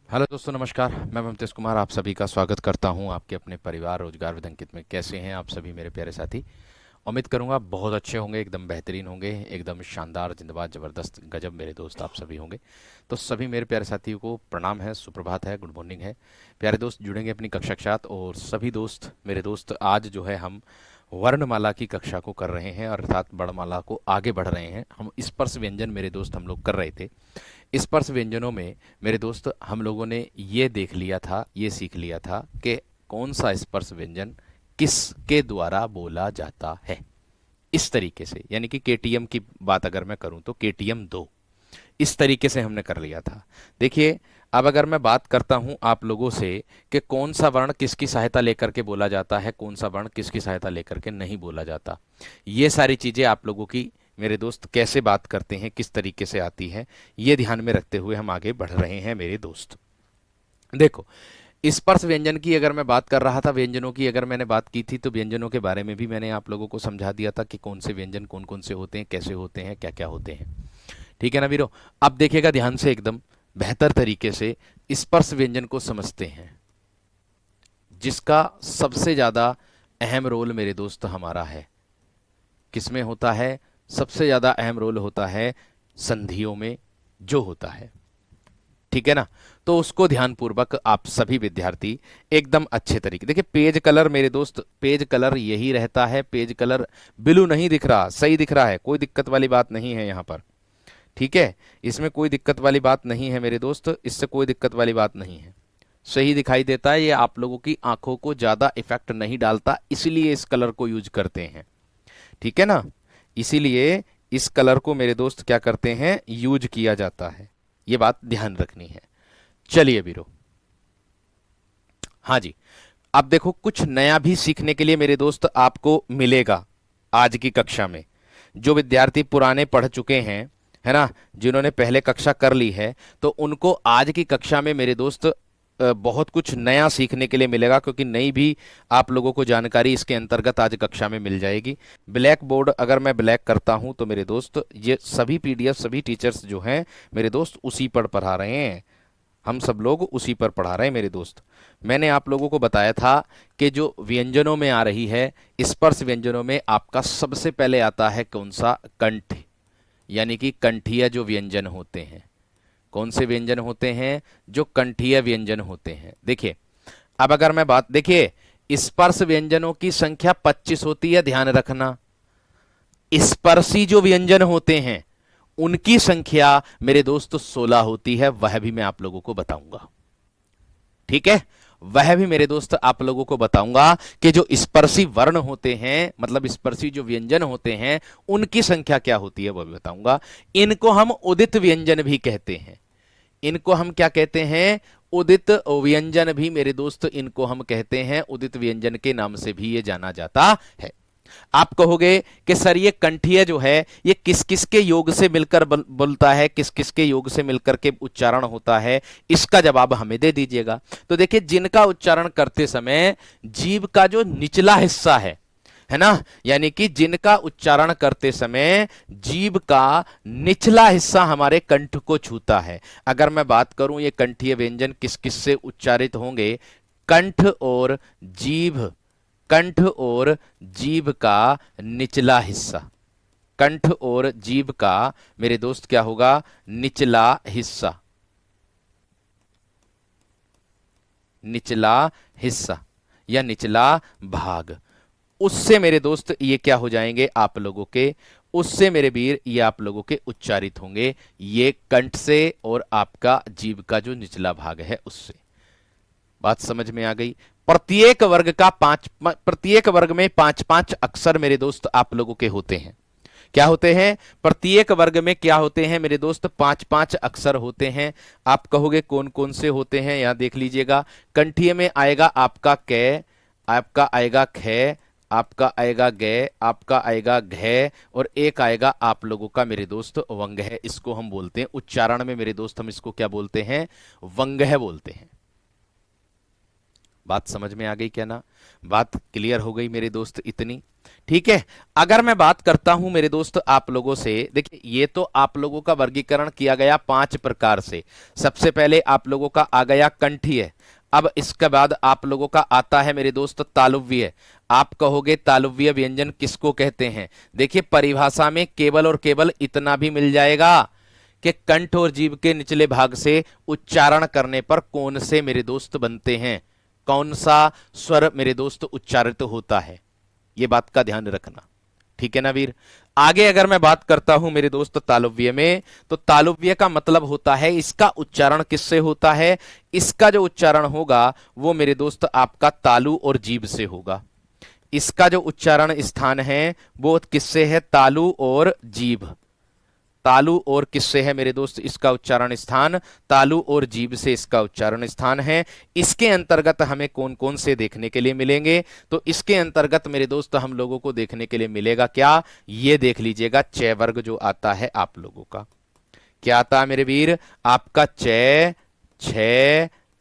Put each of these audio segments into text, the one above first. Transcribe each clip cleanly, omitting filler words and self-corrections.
Hello दोस्तों, नमस्कार। मैं ममतेश कुमार आप सभी का स्वागत करता हूं आपके अपने परिवार रोजगार विद अंकित में। कैसे हैं आप सभी मेरे प्यारे साथी? उम्मीद करूंगा बहुत अच्छे होंगे, एकदम बेहतरीन होंगे, एकदम शानदार, जिंदाबाद, ज़बरदस्त, गजब मेरे दोस्त आप सभी होंगे। तो सभी मेरे प्यारे साथियों को प्रणाम है, सुप्रभात है, गुड मॉर्निंग है। प्यारे दोस्त जुड़ेंगे अपनी कक्षा के साथ, और सभी दोस्त मेरे दोस्त आज जो है हम वर्णमाला की कक्षा को कर रहे हैं, अर्थात वर्णमाला को आगे बढ़ रहे हैं। हम स्पर्श व्यंजन मेरे दोस्त हम लोग कर रहे थे। स्पर्श व्यंजनों में मेरे दोस्त हम लोगों ने ये देख लिया था, ये सीख लिया था कि कौन सा स्पर्श व्यंजन किसके द्वारा बोला जाता है। इस तरीके से, यानी कि केटीएम की बात अगर मैं करूं तो केटीएम 2, इस तरीके से हमने कर लिया था। देखिए, अब अगर मैं बात करता हूं आप लोगों से कि कौन सा वर्ण किसकी सहायता लेकर के बोला जाता है, कौन सा वर्ण किसकी सहायता लेकर के नहीं बोला जाता, ये सारी चीजें आप लोगों की मेरे दोस्त कैसे बात करते हैं, किस तरीके से आती है, ये ध्यान में रखते हुए हम आगे बढ़ रहे हैं मेरे दोस्त। देखो, स्पर्श व्यंजन की अगर मैं बात कर रहा था, व्यंजनों की अगर मैंने बात की थी, तो व्यंजनों के बारे में भी मैंने आप लोगों को समझा दिया था कि कौन से व्यंजन कौन कौन से होते हैं, कैसे होते हैं, क्या क्या होते हैं। ठीक है ना वीरो? अब देखिएगा ध्यान से, एकदम बेहतर तरीके से स्पर्श व्यंजन को समझते हैं, जिसका सबसे ज्यादा अहम रोल मेरे दोस्त हमारा है। किसमें होता है? सबसे ज्यादा अहम रोल होता है संधियों में जो होता है। ठीक है ना? तो उसको ध्यानपूर्वक आप सभी विद्यार्थी एकदम अच्छे तरीके, देखिए पेज कलर मेरे दोस्त, पेज कलर यही रहता है। पेज कलर ब्लू नहीं दिख रहा, सही दिख रहा है, कोई दिक्कत वाली बात नहीं है यहाँ पर। ठीक है, इसमें कोई दिक्कत वाली बात नहीं है मेरे दोस्त, इससे कोई दिक्कत वाली बात नहीं है। सही दिखाई देता है, ये आप लोगों की आंखों को ज्यादा इफेक्ट नहीं डालता, इसलिए इस कलर को यूज करते हैं। ठीक है ना? इसीलिए इस कलर को मेरे दोस्त क्या करते हैं, यूज किया जाता है। ये बात ध्यान रखनी है। चलिए वीरो, हाँ जी, अब देखो कुछ नया भी सीखने के लिए मेरे दोस्त आपको मिलेगा आज की कक्षा में। जो विद्यार्थी पुराने पढ़ चुके हैं, है ना, जिन्होंने पहले कक्षा कर ली है, तो उनको आज की कक्षा में मेरे दोस्त बहुत कुछ नया सीखने के लिए मिलेगा, क्योंकि नई भी आप लोगों को जानकारी इसके अंतर्गत आज कक्षा में मिल जाएगी। ब्लैक बोर्ड अगर मैं ब्लैक करता हूं तो मेरे दोस्त ये सभी पीडीएफ, सभी टीचर्स जो हैं मेरे दोस्त उसी पर पढ़ा रहे हैं, हम सब लोग उसी पर पढ़ा रहे हैं मेरे दोस्त। मैंने आप लोगों को बताया था कि जो व्यंजनों में आ रही है, स्पर्श व्यंजनों में आपका सबसे पहले आता है कौन सा? कंठ, यानी कि कंठीय जो व्यंजन होते हैं। कौन से व्यंजन होते हैं? जो कंठीय व्यंजन होते हैं। देखिए, अब अगर मैं बात, देखिए स्पर्श व्यंजनों की संख्या 25 होती है, ध्यान रखना। स्पर्शी जो व्यंजन होते हैं उनकी संख्या मेरे दोस्त 16 होती है, वह भी मैं आप लोगों को बताऊंगा। ठीक है, वह भी मेरे दोस्त आप लोगों को बताऊंगा कि जो स्पर्शी वर्ण होते हैं, मतलब स्पर्शी जो व्यंजन होते हैं, उनकी संख्या क्या होती है, वह भी बताऊंगा। इनको हम उदित व्यंजन भी कहते हैं। इनको हम क्या कहते हैं? उदित व्यंजन भी मेरे दोस्त इनको हम कहते हैं, उदित व्यंजन के नाम से भी ये जाना जाता है। आप कहोगे कि सर ये कंठीय जो है ये किस किस के योग से मिलकर बोलता है, किस किस के योग से मिलकर के उच्चारण होता है, इसका जवाब हमें दे दीजिएगा। तो देखिए, जिनका उच्चारण करते समय जीभ का जो निचला हिस्सा है ना, यानी कि जिनका उच्चारण करते समय जीभ का निचला हिस्सा हमारे कंठ को छूता है। अगर मैं बात करूं ये कंठीय व्यंजन किस किस से उच्चारित होंगे, कंठ और जीभ, कंठ और जीभ का निचला हिस्सा, कंठ और जीभ का मेरे दोस्त क्या होगा? निचला हिस्सा, निचला हिस्सा या निचला भाग, उससे मेरे दोस्त ये क्या हो जाएंगे आप लोगों के, उससे मेरे वीर ये आप लोगों के उच्चारित होंगे, ये कंठ से और आपका जीभ का जो निचला भाग है उससे। बात समझ में आ गई? प्रत्येक वर्ग का प्रत्येक वर्ग में पांच पांच अक्षर मेरे दोस्त आप लोगों के होते हैं। क्या होते हैं? प्रत्येक वर्ग में क्या होते हैं मेरे दोस्त? पांच पांच अक्षर होते हैं। आप कहोगे कौन कौन से होते हैं, यहां देख लीजिएगा। कंठीय में आएगा आपका कै, आपका आएगा ख, आपका आएगा ग, आपका आएगा घ, और एक आएगा आप लोगों का मेरे दोस्त वंग है। इसको हम बोलते हैं उच्चारण में मेरे दोस्त, हम इसको क्या बोलते हैं? वंग है बोलते हैं। बात समझ में आ गई क्या ना? बात क्लियर हो गई मेरे दोस्त इतनी? ठीक है। अगर मैं बात करता हूं मेरे दोस्त आप लोगों से, देखिए ये तो आप लोगों का वर्गीकरण किया गया 5 प्रकार से। सबसे पहले आप लोगों का आ गया कंठीय। अब इसके बाद आप लोगों का आता है मेरे दोस्त तालुव्य। आप कहोगे तालुव्य व्यंजन किसको कहते हैं? देखिए परिभाषा में केवल और केवल इतना भी मिल जाएगा कि कंठ और जीभ के निचले भाग से उच्चारण करने पर कौन से मेरे दोस्त बनते हैं, कौन सा स्वर मेरे दोस्त उच्चारित होता है, ये बात का ध्यान रखना। ठीक है ना वीर? आगे अगर मैं बात करता हूं मेरे दोस्त तालुव्य में, तो तालुव्य का मतलब होता है इसका उच्चारण किससे होता है? इसका जो उच्चारण होगा वो मेरे दोस्त आपका तालु और जीभ से होगा। इसका जो उच्चारण स्थान है वो किससे है? तालु और जीभ। तालु और किससे है मेरे दोस्त इसका उच्चारण स्थान? तालु और जीभ से इसका उच्चारण स्थान है। इसके अंतर्गत हमें कौन कौन से देखने के लिए मिलेंगे? तो इसके अंतर्गत मेरे दोस्त हम लोगों को देखने के लिए मिलेगा क्या? ये देख लीजिएगा, चय वर्ग जो आता है आप लोगों का, क्या आता है मेरे वीर? आपका चय, छ,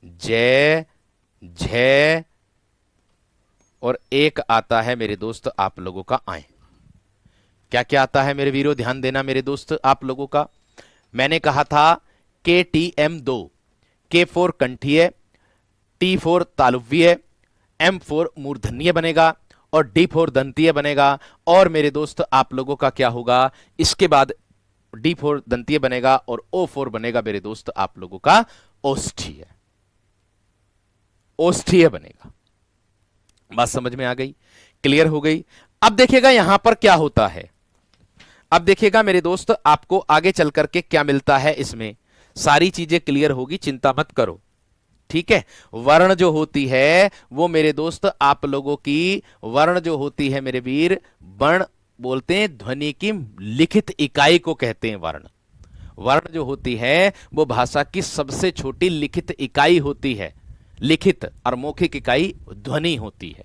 जय, झ और एक आता है मेरे दोस्त आप लोगों का आए। क्या क्या आता है मेरे वीरों? ध्यान देना मेरे दोस्त आप लोगों का। मैंने कहा था के टी एम 2, के फोर कंठीय, टी फोर तालुव्य, एम फोर मूर्धन्य बनेगा और डी फोर दंतीय बनेगा। और मेरे दोस्त आप लोगों का क्या होगा? इसके बाद डी फोर दंतीय बनेगा और ओ फोर बनेगा मेरे दोस्त आप लोगों का ओष्ठीय। ओष्ठीय बनेगा। बात समझ में आ गई? क्लियर हो गई? अब देखिएगा यहां पर क्या होता है। अब देखिएगा मेरे दोस्त आपको आगे चल करके क्या मिलता है, इसमें सारी चीजें क्लियर होगी, चिंता मत करो। ठीक है। वर्ण जो होती है वो मेरे दोस्त आप लोगों की, वर्ण जो होती है मेरे वीर, वर्ण बोलते हैं ध्वनि की लिखित इकाई को कहते हैं वर्ण। वर्ण जो होती है वो भाषा की सबसे छोटी लिखित इकाई होती है। लिखित और मौखिक इकाई ध्वनि होती है।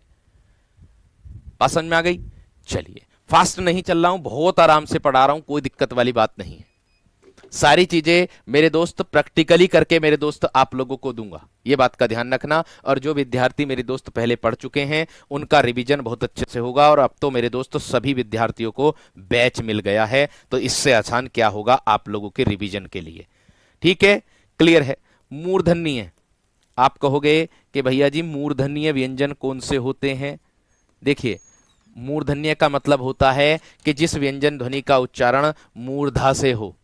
बात समझ में आ गई? चलिए, फास्ट नहीं चल रहा हूं, बहुत आराम से पढ़ा रहा हूं, कोई दिक्कत वाली बात नहीं है। सारी चीजें मेरे दोस्त प्रैक्टिकली करके मेरे दोस्त आप लोगों को दूंगा, ये बात का ध्यान रखना। और जो विद्यार्थी मेरे दोस्त पहले पढ़ चुके हैं उनका रिवीजन बहुत अच्छे से होगा। और अब तो मेरे दोस्त सभी विद्यार्थियों को बैच मिल गया है, तो इससे आसान क्या होगा आप लोगों के रिवीजन के लिए। ठीक है, क्लियर है? मूर्धन्य, आप कहोगे कि भैया जी मूर्धन्य व्यंजन कौन से होते हैं? देखिए मूर्धन्य का मतलब होता है कि जिस व्यंजन ध्वनि का उच्चारण मूर्धा से हो।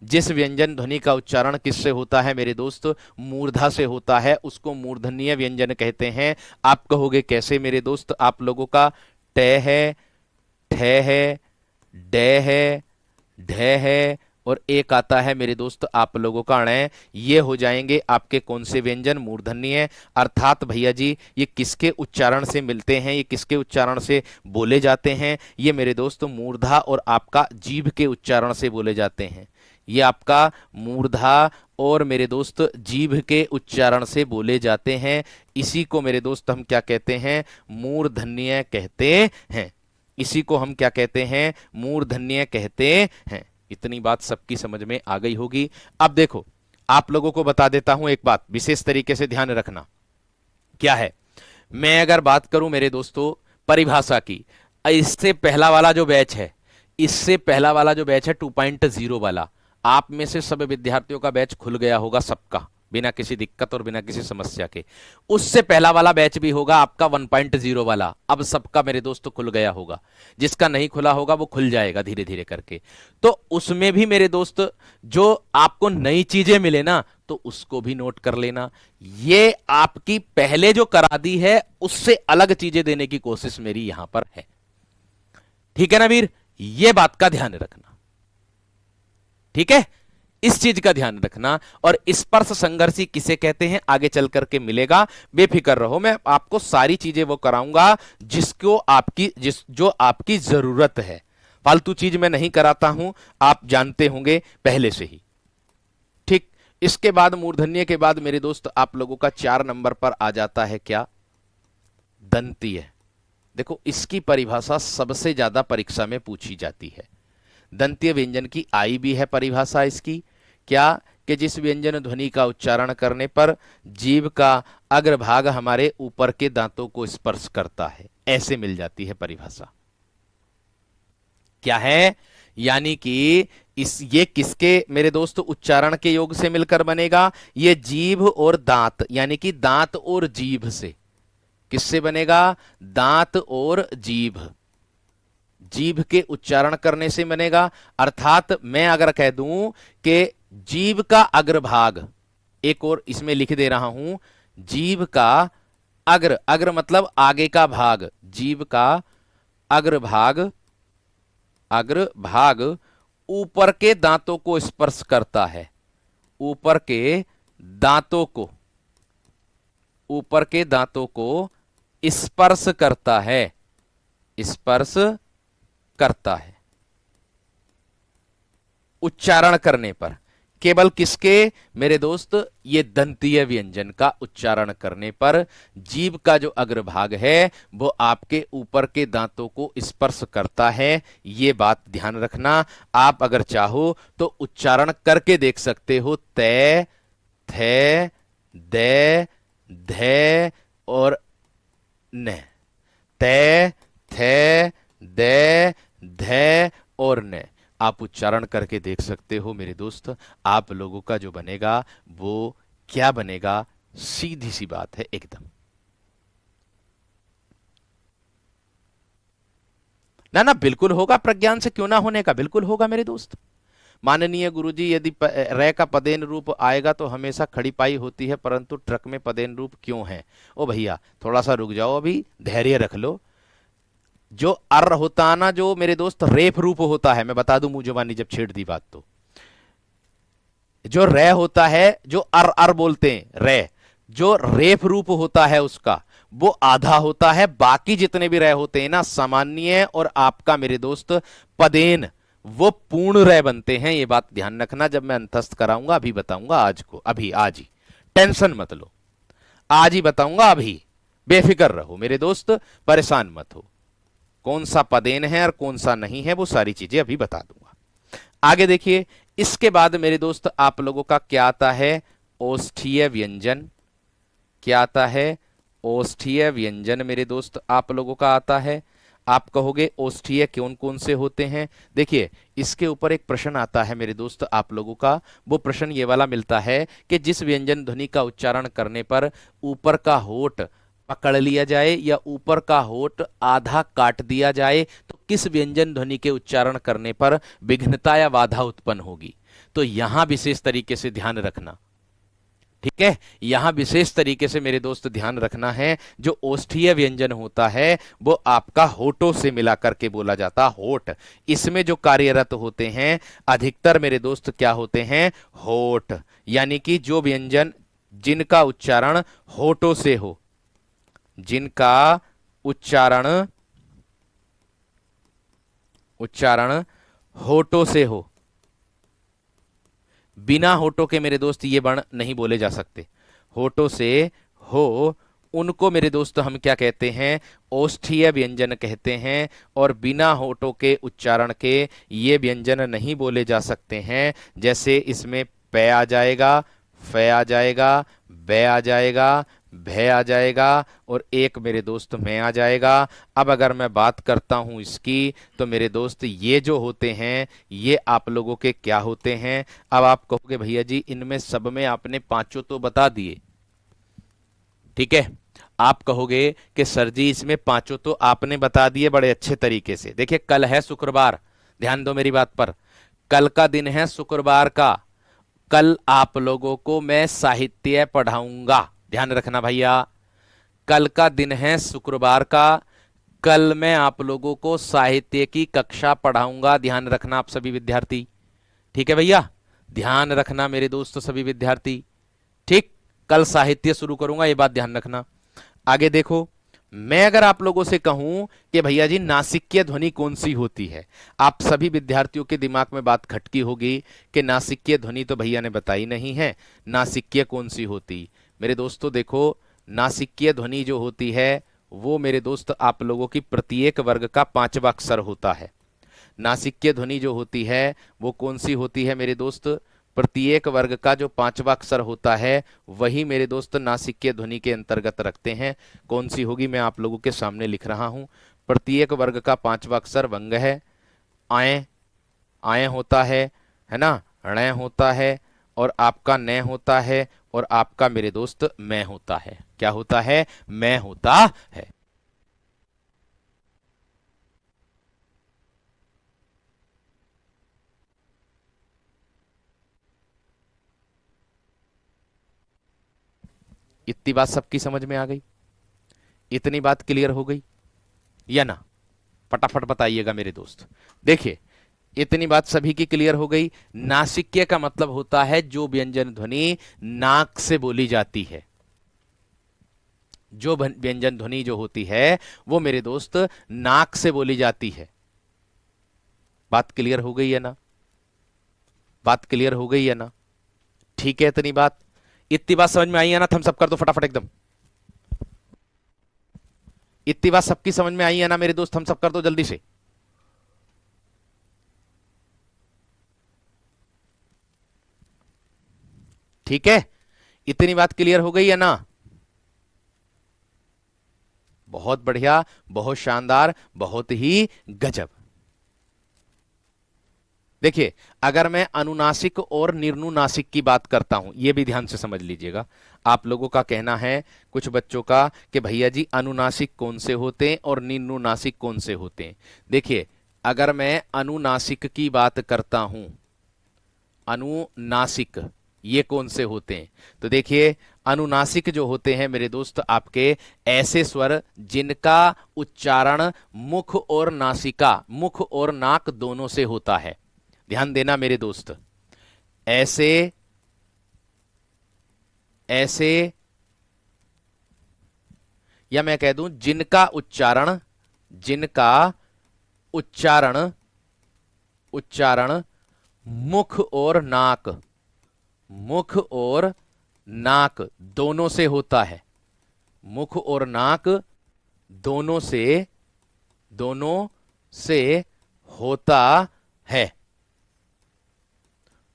जिस व्यंजन ध्वनि का उच्चारण किससे होता है मेरे दोस्त? मूर्धा से होता है, उसको मूर्धन्य व्यंजन कहते हैं। आप कहोगे कैसे मेरे दोस्त आप लोगों का? ट है, ठ है, ड है, ढ है और एक आता है मेरे दोस्त आप लोगों का ण। ये हो जाएंगे आपके कौन से व्यंजन? मूर्धन्य। अर्थात भैया जी ये किसके उच्चारण से मिलते हैं, ये किसके उच्चारण से बोले जाते हैं? ये मेरे दोस्त मूर्धा और आपका जीभ के उच्चारण से बोले जाते हैं। ये आपका मूर्धा और मेरे दोस्त जीभ के उच्चारण से बोले जाते हैं। इसी को मेरे दोस्त हम क्या कहते हैं? मूर्धन्य कहते हैं। इसी को हम क्या कहते हैं? मूर्धन्य कहते हैं। इतनी बात सबकी समझ में आ गई होगी। अब देखो आप लोगों को बता देता हूं एक बात, विशेष तरीके से ध्यान रखना। क्या है? मैं अगर बात करूं मेरे दोस्तों परिभाषा की, इससे पहला वाला जो बैच है, इससे पहला वाला जो बैच है 2.0 वाला, आप में से सब विद्यार्थियों का बैच खुल गया होगा सबका, बिना किसी दिक्कत और बिना किसी समस्या के। उससे पहला वाला बैच भी होगा आपका 1.0 वाला, अब सबका मेरे दोस्त खुल गया होगा। जिसका नहीं खुला होगा वो खुल जाएगा धीरे धीरे करके। तो उसमें भी मेरे दोस्त जो आपको नई चीजें मिले ना, तो उसको भी नोट कर लेना। ये आपकी पहले जो करा दी है उससे अलग चीजें देने की कोशिश मेरी यहां पर है। ठीक है ना वीर? ये बात का ध्यान रखना। ठीक है, इस चीज का ध्यान रखना। और स्पर्श संघर्षी किसे कहते हैं आगे चल करके मिलेगा, बेफिक्र रहो। मैं आपको सारी चीजें वो कराऊंगा जिसको जो आपकी जरूरत है। फालतू चीज मैं नहीं कराता हूं, आप जानते होंगे पहले से ही। ठीक, इसके बाद मूर्धन्य के बाद मेरे दोस्त आप लोगों का 4 नंबर पर आ जाता है क्या? दंतीय। देखो इसकी परिभाषा सबसे ज्यादा परीक्षा में पूछी जाती है। दंतीय व्यंजन की आई भी है परिभाषा इसकी। क्या? कि जिस व्यंजन ध्वनि का उच्चारण करने पर जीभ का अग्रभाग हमारे ऊपर के दांतों को स्पर्श करता है, ऐसे मिल जाती है परिभाषा। क्या है? यानी कि ये किसके मेरे दोस्त उच्चारण के योग से मिलकर बनेगा? ये जीभ और दांत, यानी कि दांत और जीभ से। किससे बनेगा? दांत और जीभ, जीभ के उच्चारण करने से बनेगा। अर्थात मैं अगर कह दूं कि जीभ का अग्रभाग, एक और इसमें लिख दे रहा हूं, जीभ का अग्र, अग्र मतलब आगे का भाग, जीभ का अग्रभाग, अग्रभाग ऊपर के दांतों को स्पर्श करता है, ऊपर के दांतों को, ऊपर के दांतों को स्पर्श करता है, स्पर्श करता है उच्चारण करने पर। केवल किसके मेरे दोस्त? ये दंतीय व्यंजन का उच्चारण करने पर जीभ का जो अग्रभाग है वो आपके ऊपर के दांतों को स्पर्श करता है। ये बात ध्यान रखना। आप अगर चाहो तो उच्चारण करके देख सकते हो, तै, थे, दे, धे और न, तै, थे, दे, धे और न। आप उच्चारण करके देख सकते हो मेरे दोस्त। आप लोगों का जो बनेगा वो क्या बनेगा? सीधी सी बात है एकदम। ना ना बिल्कुल होगा, प्रज्ञान से क्यों ना होने का, बिल्कुल होगा मेरे दोस्त। माननीय गुरुजी, यदि रे का पदेन रूप आएगा तो हमेशा खड़ी पाई होती है, परंतु ट्रक में पदेन रूप क्यों है? ओ भैया थोड़ा सा रुक जाओ, अभी धैर्य रख लो। जो अर होता ना, जो मेरे दोस्त रेफ रूप होता है, मैं बता दूं मुंह जुबानी जब छेड़ दी बात तो, जो रे होता है, जो अर अर बोलते हैं रे, जो रेफ रूप होता है उसका वो आधा होता है। बाकी जितने भी रे होते हैं ना, सामान्य और आपका मेरे दोस्त पदेन, वो पूर्ण रे बनते हैं। ये बात ध्यान रखना। जब मैं अंतस्थ कराऊंगा अभी बताऊंगा, आज को अभी आज ही, टेंशन मत लो, आज ही बताऊंगा, अभी बेफिक्र रहो मेरे दोस्त, परेशान मत हो। कौन सा पदेन है और कौन सा नहीं है वो सारी चीजें अभी बता दूंगा। आगे देखिए, इसके बाद मेरे दोस्त आप लोगों का क्या आता है? ओष्ठीय व्यंजन। क्या आता है? ओष्ठीय व्यंजन मेरे दोस्त आप लोगों का आता है। आप कहोगे ओष्ठीय कौन कौन से होते हैं? देखिए, इसके ऊपर एक प्रश्न आता है मेरे दोस्त आप लोगों का। वो प्रश्न ये वाला मिलता है कि जिस व्यंजन ध्वनि का उच्चारण करने पर ऊपर का होठ पकड़ लिया जाए या ऊपर का होठ आधा काट दिया जाए तो किस व्यंजन ध्वनि के उच्चारण करने पर विघ्नता या बाधा उत्पन्न होगी? तो यहां विशेष तरीके से ध्यान रखना, ठीक है? यहां विशेष तरीके से मेरे दोस्त ध्यान रखना है। जो ओष्ठीय व्यंजन होता है वो आपका होठों से मिला करके बोला जाता, होठ। इसमें जो कार्यरत होते हैं अधिकतर मेरे दोस्त क्या होते हैं? होठ। यानी कि जो व्यंजन जिनका उच्चारण होठों से हो, जिनका उच्चारण उच्चारण होठों से हो, बिना होठों के मेरे दोस्त ये वर्ण नहीं बोले जा सकते, होठों से हो, उनको मेरे दोस्त हम क्या कहते हैं? ओष्ठीय व्यंजन कहते हैं। और बिना होठों के उच्चारण के ये व्यंजन नहीं बोले जा सकते हैं। जैसे इसमें पे आ जाएगा, फे आ जाएगा, बे आ जाएगा, भय आ जाएगा और एक मेरे दोस्त में आ जाएगा। अब अगर मैं बात करता हूं इसकी तो मेरे दोस्त ये जो होते हैं ये आप लोगों के क्या होते हैं? अब आप कहोगे भैया जी इनमें सब में आपने पांचों तो बता दिए, ठीक है? आप कहोगे कि सर जी इसमें पांचों तो आपने बता दिए बड़े अच्छे तरीके से। देखिए कल है शुक्रवार, ध्यान दो मेरी बात पर, कल का दिन है शुक्रवार का। कल आप लोगों को मैं साहित्य पढ़ाऊंगा, ध्यान रखना भैया। कल का दिन है शुक्रवार का, कल मैं आप लोगों को साहित्य की कक्षा पढ़ाऊंगा, ध्यान रखना आप सभी विद्यार्थी, ठीक है भैया? ध्यान रखना मेरे दोस्त सभी विद्यार्थी, ठीक? कल साहित्य शुरू करूंगा, ये बात ध्यान रखना। आगे देखो, मैं अगर आप लोगों से कहूं कि भैया जी नासिक्य ध्वनि कौन सी होती है, आप सभी विद्यार्थियों के दिमाग में बात खटकी होगी कि नासिक्य ध्वनि तो भैया ने बताई नहीं है, नासिक्य कौन सी होती? मेरे दोस्तों देखो, नासिक्य ध्वनि जो होती है वो मेरे दोस्त आप लोगों की प्रत्येक वर्ग का 5वां अक्षर होता है। नासिक्य ध्वनि जो होती है वो कौन सी होती है मेरे दोस्त? प्रत्येक वर्ग का जो पांचवा अक्षर होता है वही मेरे दोस्त नासिक्य ध्वनि के अंतर्गत रखते हैं। कौन सी होगी मैं आप लोगों के सामने लिख रहा हूं। प्रत्येक वर्ग का पांचवा अक्षर वंग है। आए, आए होता है ना, ण होता है, और आपका न होता है, और आपका मेरे दोस्त मैं होता है। क्या होता है? मैं होता है। इतनी बात सबकी समझ में आ गई? इतनी बात क्लियर हो गई या ना? फटाफट बताइएगा मेरे दोस्त। देखिए, इतनी बात सभी की क्लियर हो गई। नासिक्य का मतलब होता है जो व्यंजन ध्वनि नाक से बोली जाती है। जो व्यंजन ध्वनि जो होती है वो मेरे दोस्त नाक से बोली जाती है। बात क्लियर हो गई है ना? बात क्लियर हो गई है ना? ठीक है, इतनी बात, इतनी बात समझ में आई है ना? थम्स अप कर दो फटाफट एकदम। इतनी बात सबकी समझ में आई है ना मेरे दोस्त? थम्स अप कर दो जल्दी से। ठीक है, इतनी बात क्लियर हो गई है ना? बहुत बढ़िया, बहुत शानदार, बहुत ही गजब। देखिए, अगर मैं अनुनासिक और निर्नुनासिक की बात करता हूं, यह भी ध्यान से समझ लीजिएगा। आप लोगों का कहना है, कुछ बच्चों का, कि भैया जी अनुनासिक कौन से होते हैं और निर्नुनासिक कौन से होते हैं। देखिए, अगर मैं अनुनासिक की बात करता हूं, अनुनासिक ये कौन से होते हैं, तो देखिए, अनुनासिक जो होते हैं मेरे दोस्त आपके ऐसे स्वर जिनका उच्चारण मुख और नासिका, मुख और नाक दोनों से होता है। ध्यान देना मेरे दोस्त। ऐसे, ऐसे, या मैं कह दूं जिनका उच्चारण, जिनका उच्चारण, उच्चारण मुख और नाक, मुख और नाक दोनों से होता है। मुख और नाक दोनों से, दोनों से होता है।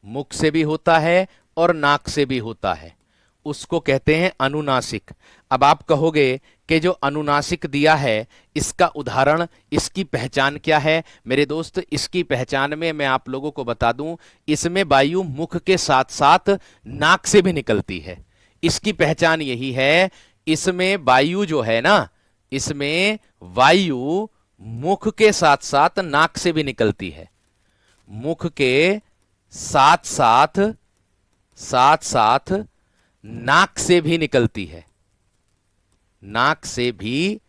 मुख से भी होता है और नाक से भी होता है, उसको कहते हैं अनुनासिक। अब आप कहोगे कि जो अनुनासिक दिया है इसका उदाहरण, इसकी पहचान क्या है? मेरे दोस्त, इसकी पहचान में मैं आप लोगों को बता दूं, इसमें वायु मुख के साथ साथ नाक से भी निकलती है। इसकी पहचान यही है, इसमें वायु जो है ना, इसमें वायु मुख के साथ साथ नाक से भी निकलती है। मुख के साथ साथ, साथ साथ नाक से भी निकलती है। नाक से भी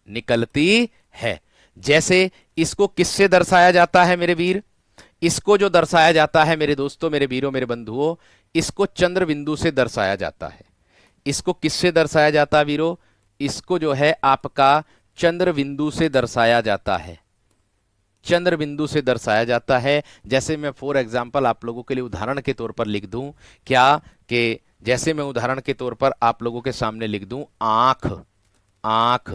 निकलती है। जैसे इसको किससे दर्शाया जाता है मेरे वीर? इसको जो दर्शाया जाता है मेरे दोस्तों, मेरे वीरों, मेरे बंधुओं, इसको चंद्र बिंदु से दर्शाया जाता है। इसको किससे दर्शाया जाता है वीरों? इसको जो है आपका चंद्र बिंदु से दर्शाया जाता है। चंद्र बिंदु से दर्शाया जाता है। जैसे मैं फॉर एग्जाम्पल आप लोगों के लिए उदाहरण के तौर पर लिख दूं, क्या कि जैसे मैं उदाहरण के तौर पर आप लोगों के सामने लिख दूं आंख, आंख,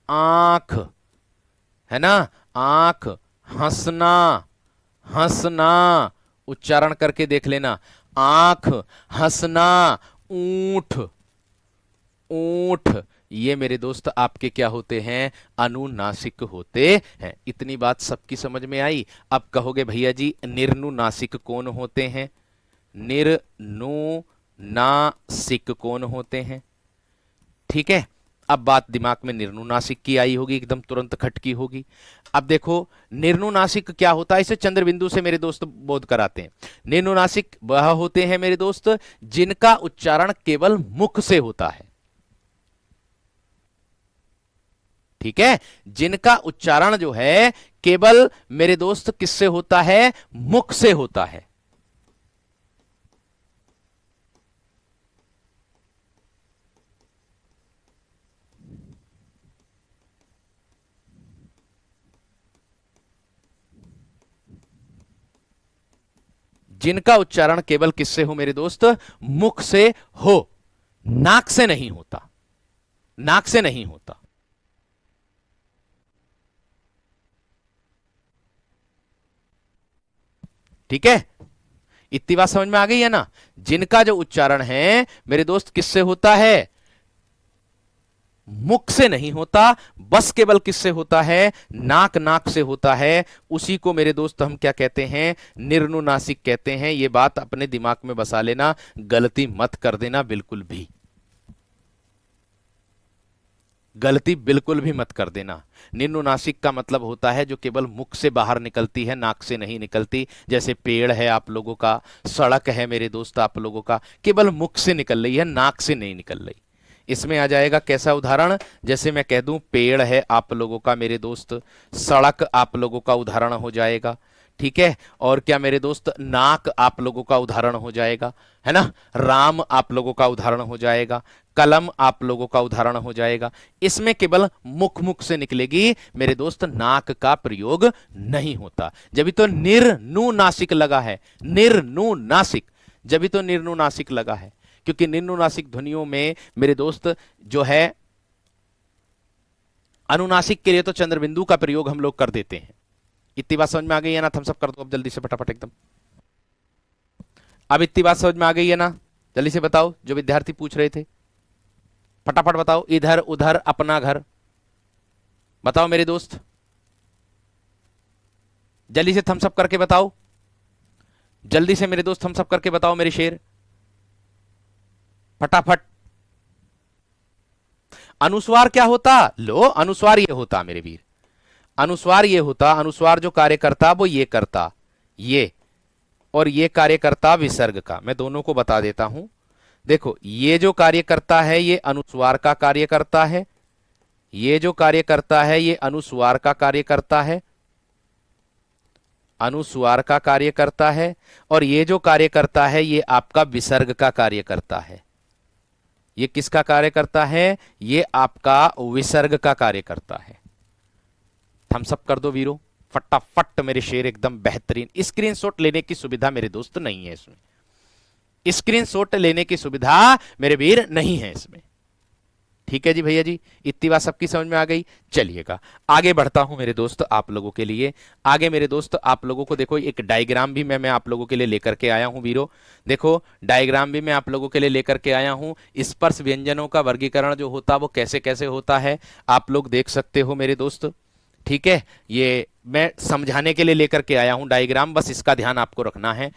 आंख, है ना, आंख, हंसना, हंसना, उच्चारण करके देख लेना, आंख, हंसना, ऊंठ, ऊंठ, ये मेरे दोस्त आपके क्या होते हैं? अनुनासिक होते हैं। इतनी बात सबकी समझ में आई? अब कहोगे भैया जी निर्नुनासिक कौन होते हैं? निर्नुनासिक कौन होते हैं? ठीक है, अब बात दिमाग में निर्नुनासिक की आई होगी, एकदम तुरंत खटकी होगी। अब देखो निर्नुनासिक क्या होता है, इसे चंद्र बिंदु से मेरे दोस्त बोध कराते हैं। निर्नुनासिक वह होते हैं मेरे दोस्त जिनका उच्चारण केवल मुख से होता है। ठीक है, जिनका उच्चारण जो है केवल मेरे दोस्त किससे होता है? मुख से होता है। जिनका उच्चारण केवल किससे हो मेरे दोस्त? मुख से हो, नाक से नहीं होता, नाक से नहीं होता। ठीक है, इतनी बात समझ में आ गई है ना। जिनका जो उच्चारण है मेरे दोस्त किससे होता है, मुख से नहीं होता, बस केवल किससे होता है, नाक, नाक से होता है। उसी को मेरे दोस्त हम क्या कहते हैं, निर्नुनासिक कहते हैं। ये बात अपने दिमाग में बसा लेना, गलती मत कर देना बिल्कुल भी, गलती बिल्कुल भी मत कर देना। निम्नुनासिक का मतलब होता है जो केवल मुख से बाहर निकलती है, नाक से नहीं निकलती। जैसे पेड़ है आप लोगों का, सड़क है मेरे दोस्त आप लोगों का, केवल मुख से निकल रही है, नाक से नहीं निकल रही। इसमें आ जाएगा कैसा उदाहरण, जैसे मैं कह दूं पेड़ है आप लोगों का मेरे दोस्त, सड़क आप लोगों का उदाहरण हो जाएगा, ठीक है। और क्या मेरे दोस्त, नाक आप लोगों का उदाहरण हो जाएगा, है ना। राम आप लोगों का उदाहरण हो जाएगा, कलम आप लोगों का उदाहरण हो जाएगा। इसमें केवल मुख, मुख से निकलेगी मेरे दोस्त, नाक का प्रयोग नहीं होता। जब तो निर्नुनासिक लगा है, निर्नुनासिक, जब तो निर्नुनासिक लगा है, क्योंकि निर्नुनासिक ध्वनियों में मेरे दोस्त जो है, अनुनासिक के लिए तो चंद्रबिंदु का प्रयोग हम लोग कर देते हैं। इतनी बात समझ में आ गई है ना, थम्स अप कर दो अब जल्दी से फटाफट एकदम। अब इतनी बात समझ में आ गई है ना, जल्दी से बताओ, जो विद्यार्थी पूछ रहे थे फटाफट बताओ, इधर उधर अपना घर, बताओ मेरे दोस्त, जल्दी से थम्स अप करके बताओ, जल्दी से मेरे दोस्त थम्स अप करके बताओ मेरे शेर, फटाफट। अनुस्वार क्या होता, लो अनुस्वार ये होता मेरे वीर, अनुस्वार ये होता, अनुस्वार जो कार्य करता वो ये करता, ये, और ये कार्य करता विसर्ग का। मैं दोनों को बता देता हूं, देखो ये जो कार्य करता है ये अनुस्वार का कार्य करता है, ये जो कार्य करता है ये अनुस्वार का कार्य करता है, अनुस्वार का कार्य करता है, और ये जो कार्य करता है ये आपका विसर्ग का कार्य करता है। ये किसका कार्य करता है, ये आपका विसर्ग का कार्य करता है। थम्स अप कर दो वीरो फटाफट मेरे शेर, एकदम बेहतरीन। स्क्रीनशॉट लेने की सुविधा मेरे दोस्त नहीं है इसमें, स्क्रीनशॉट लेने की सुविधा मेरे वीर नहीं है इसमें, ठीक है जी भैया जी। इतनी बात सबकी समझ में आ गई। चलिएगा आगे बढ़ता हूं मेरे दोस्त आप लोगों के लिए। आगे मेरे दोस्त आप लोगों को देखो एक डायग्राम भी मैं आप लोगों के लिए लेकर के आया हूं वीरो, देखो डायग्राम भी मैं आप लोगों के लिए लेकर के आया हूं। स्पर्श व्यंजनों का वर्गीकरण जो होता है वो कैसे कैसे होता है आप लोग देख सकते हो मेरे दोस्त, ठीक है। ये मैं समझाने के लिए लेकर के आया हूं डायग्राम, बस इसका ध्यान आपको रखना है।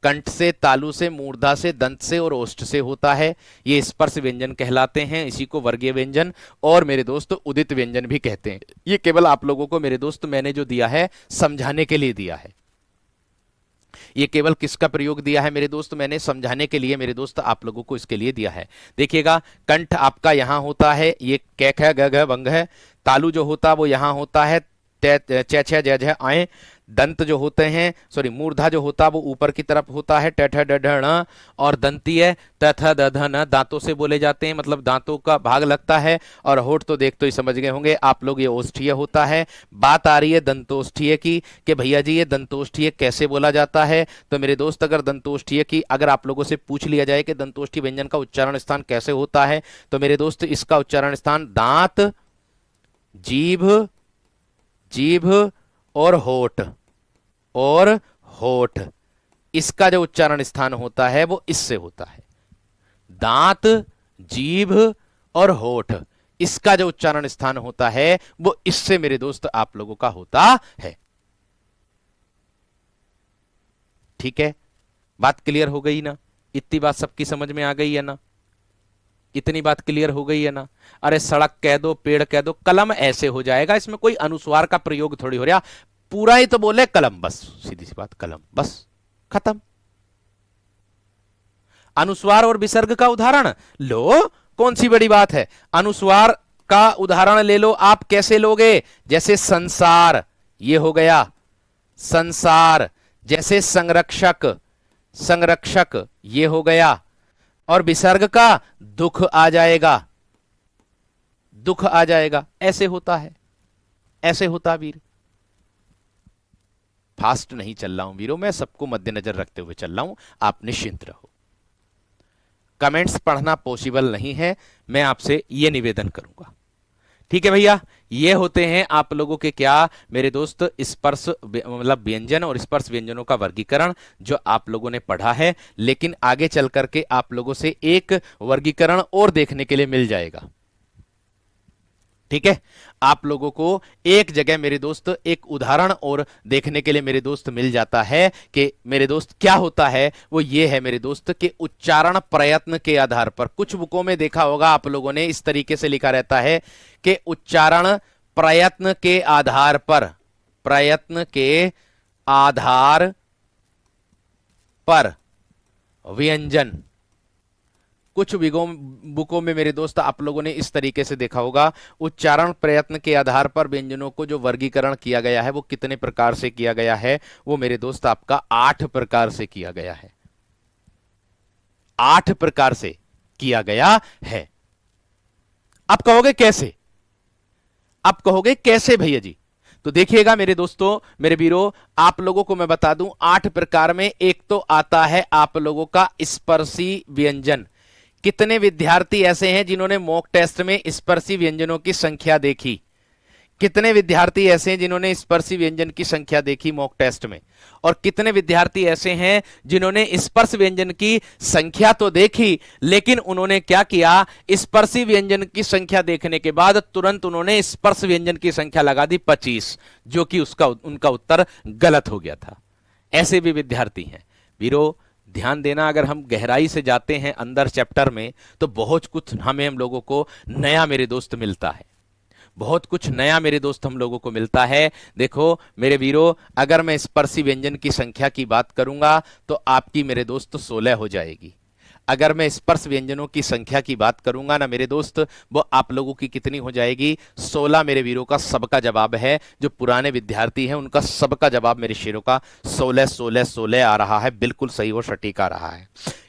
कंठ से, तालु से, मूर्धा से, दंत से और ओष्ठ से होता है, ये स्पर्श व्यंजन कहलाते हैं। इसी को वर्गीय व्यंजन और मेरे दोस्त उदित व्यंजन भी कहते हैं। ये केवल आप लोगों को मेरे दोस्त मैंने जो दिया है समझाने के लिए दिया है, ये केवल किसका प्रयोग दिया है मेरे दोस्त, मैंने समझाने के लिए मेरे दोस्त आप लोगों को इसके लिए दिया है। देखिएगा कंठ आपका यहां होता है, ये कैख है, ग वंग है। तालु जो होता है वो यहां होता है, च छ ज झ आए। दंत जो होते हैं, सॉरी मूर्धा जो होता है वो ऊपर की तरफ होता है, ट ठ ड ढ ण। और दंती है त थ द ध न, दांतों से बोले जाते हैं, मतलब दांतों का भाग लगता है। और होठ तो देख तो ही समझ गए होंगे आप लोग, ये ओष्ठीय होता है। बात आ रही है दंतोष्ठीय की कि भैया जी ये दंतोष्ठीय कैसे बोला जाता है। तो मेरे दोस्त अगर दंतोष्ठीय की अगर आप लोगों से पूछ लिया जाए कि दंतोष्ठीय व्यंजन का उच्चारण स्थान कैसे होता है, तो मेरे दोस्त इसका उच्चारण स्थान दांत, जीभ, जीभ और होठ, और होठ, इसका जो उच्चारण स्थान होता है वो इससे होता है। दांत, जीभ और होठ, इसका जो उच्चारण स्थान होता है वो इससे मेरे दोस्त आप लोगों का होता है, ठीक है। बात क्लियर हो गई ना, इतनी बात सबकी समझ में आ गई है ना, इतनी बात क्लियर हो गई है ना। अरे सड़क कह दो, पेड़ कह दो, कलम ऐसे हो जाएगा, इसमें कोई अनुस्वार का प्रयोग थोड़ी हो रहा, पूरा ही तो बोले कलम, बस सीधी सी बात, कलम, बस खत्म। अनुस्वार और विसर्ग का उदाहरण लो, कौन सी बड़ी बात है। अनुस्वार का उदाहरण ले लो आप, कैसे लोगे, जैसे संसार, ये हो गया संसार। जैसे संरक्षक, संरक्षक, ये हो गया। और विसर्ग का दुख आ जाएगा, दुख आ जाएगा, ऐसे होता है, ऐसे होता वीर। फास्ट नहीं चल रहा हूं वीरों, मैं सबको मद्देनजर रखते हुए चल रहा हूं, आप निश्चिंत रहो। कमेंट्स पढ़ना पॉसिबल नहीं है, मैं आपसे यह निवेदन करूंगा, ठीक है भैया, ये होते हैं आप लोगों के क्या मेरे दोस्त स्पर्श मतलब व्यंजन और स्पर्श व्यंजनों का वर्गीकरण जो आप लोगों ने पढ़ा है। लेकिन आगे चल करके आप लोगों से एक वर्गीकरण और देखने के लिए मिल जाएगा। ठीक है, आप लोगों को एक जगह मेरे दोस्त एक उदाहरण और देखने के लिए मेरे दोस्त मिल जाता है कि मेरे दोस्त क्या होता है, वो ये है मेरे दोस्त कि उच्चारण प्रयत्न के आधार पर। कुछ बुकों में देखा होगा आप लोगों ने इस तरीके से लिखा रहता है कि उच्चारण प्रयत्न के आधार पर, प्रयत्न के आधार पर व्यंजन। कुछ बुकों में मेरे दोस्त आप लोगों ने इस तरीके से देखा होगा, उच्चारण प्रयत्न के आधार पर व्यंजनों को जो वर्गीकरण किया गया है वो कितने प्रकार से किया गया है, वो मेरे दोस्त आपका 8 प्रकार से किया गया है। 8 प्रकार से किया गया है। आप कहोगे कैसे, आप कहोगे कैसे भैया जी? तो देखिएगा मेरे दोस्तों, मेरे वीरों, आप लोगों को मैं बता दूं 8 प्रकार में एक तो आता है आप लोगों का स्पर्शी व्यंजन। कितने विद्यार्थी ऐसे हैं जिन्होंने मॉक टेस्ट में स्पर्शी व्यंजनों की संख्या देखी? कितने विद्यार्थी ऐसे हैं जिन्होंने स्पर्शी व्यंजन की संख्या देखी मॉक टेस्ट में? और कितने विद्यार्थी ऐसे हैं जिन्होंने स्पर्श व्यंजन की संख्या तो देखी, लेकिन उन्होंने क्या किया, स्पर्शी व्यंजन की संख्या देखने के बाद तुरंत उन्होंने स्पर्श व्यंजन की संख्या लगा दी 25, जो कि उनका उत्तर गलत हो गया था। ऐसे भी विद्यार्थी हैं। वीरों ध्यान देना, अगर हम गहराई से जाते हैं अंदर चैप्टर में तो बहुत कुछ हम लोगों को नया मेरे दोस्त मिलता है। बहुत कुछ नया मेरे दोस्त हम लोगों को मिलता है। देखो मेरे वीरों, अगर मैं स्पर्शी व्यंजन की संख्या की बात करूंगा तो आपकी मेरे दोस्त 16 हो जाएगी। अगर मैं स्पर्श व्यंजनों की संख्या की बात करूंगा ना मेरे दोस्त, वो आप लोगों की कितनी हो जाएगी? 16 मेरे वीरों का सबका जवाब है। जो पुराने विद्यार्थी हैं उनका सबका जवाब मेरे शेरों का 16 16 16 आ रहा है। बिल्कुल सही और सटीक आ रहा है।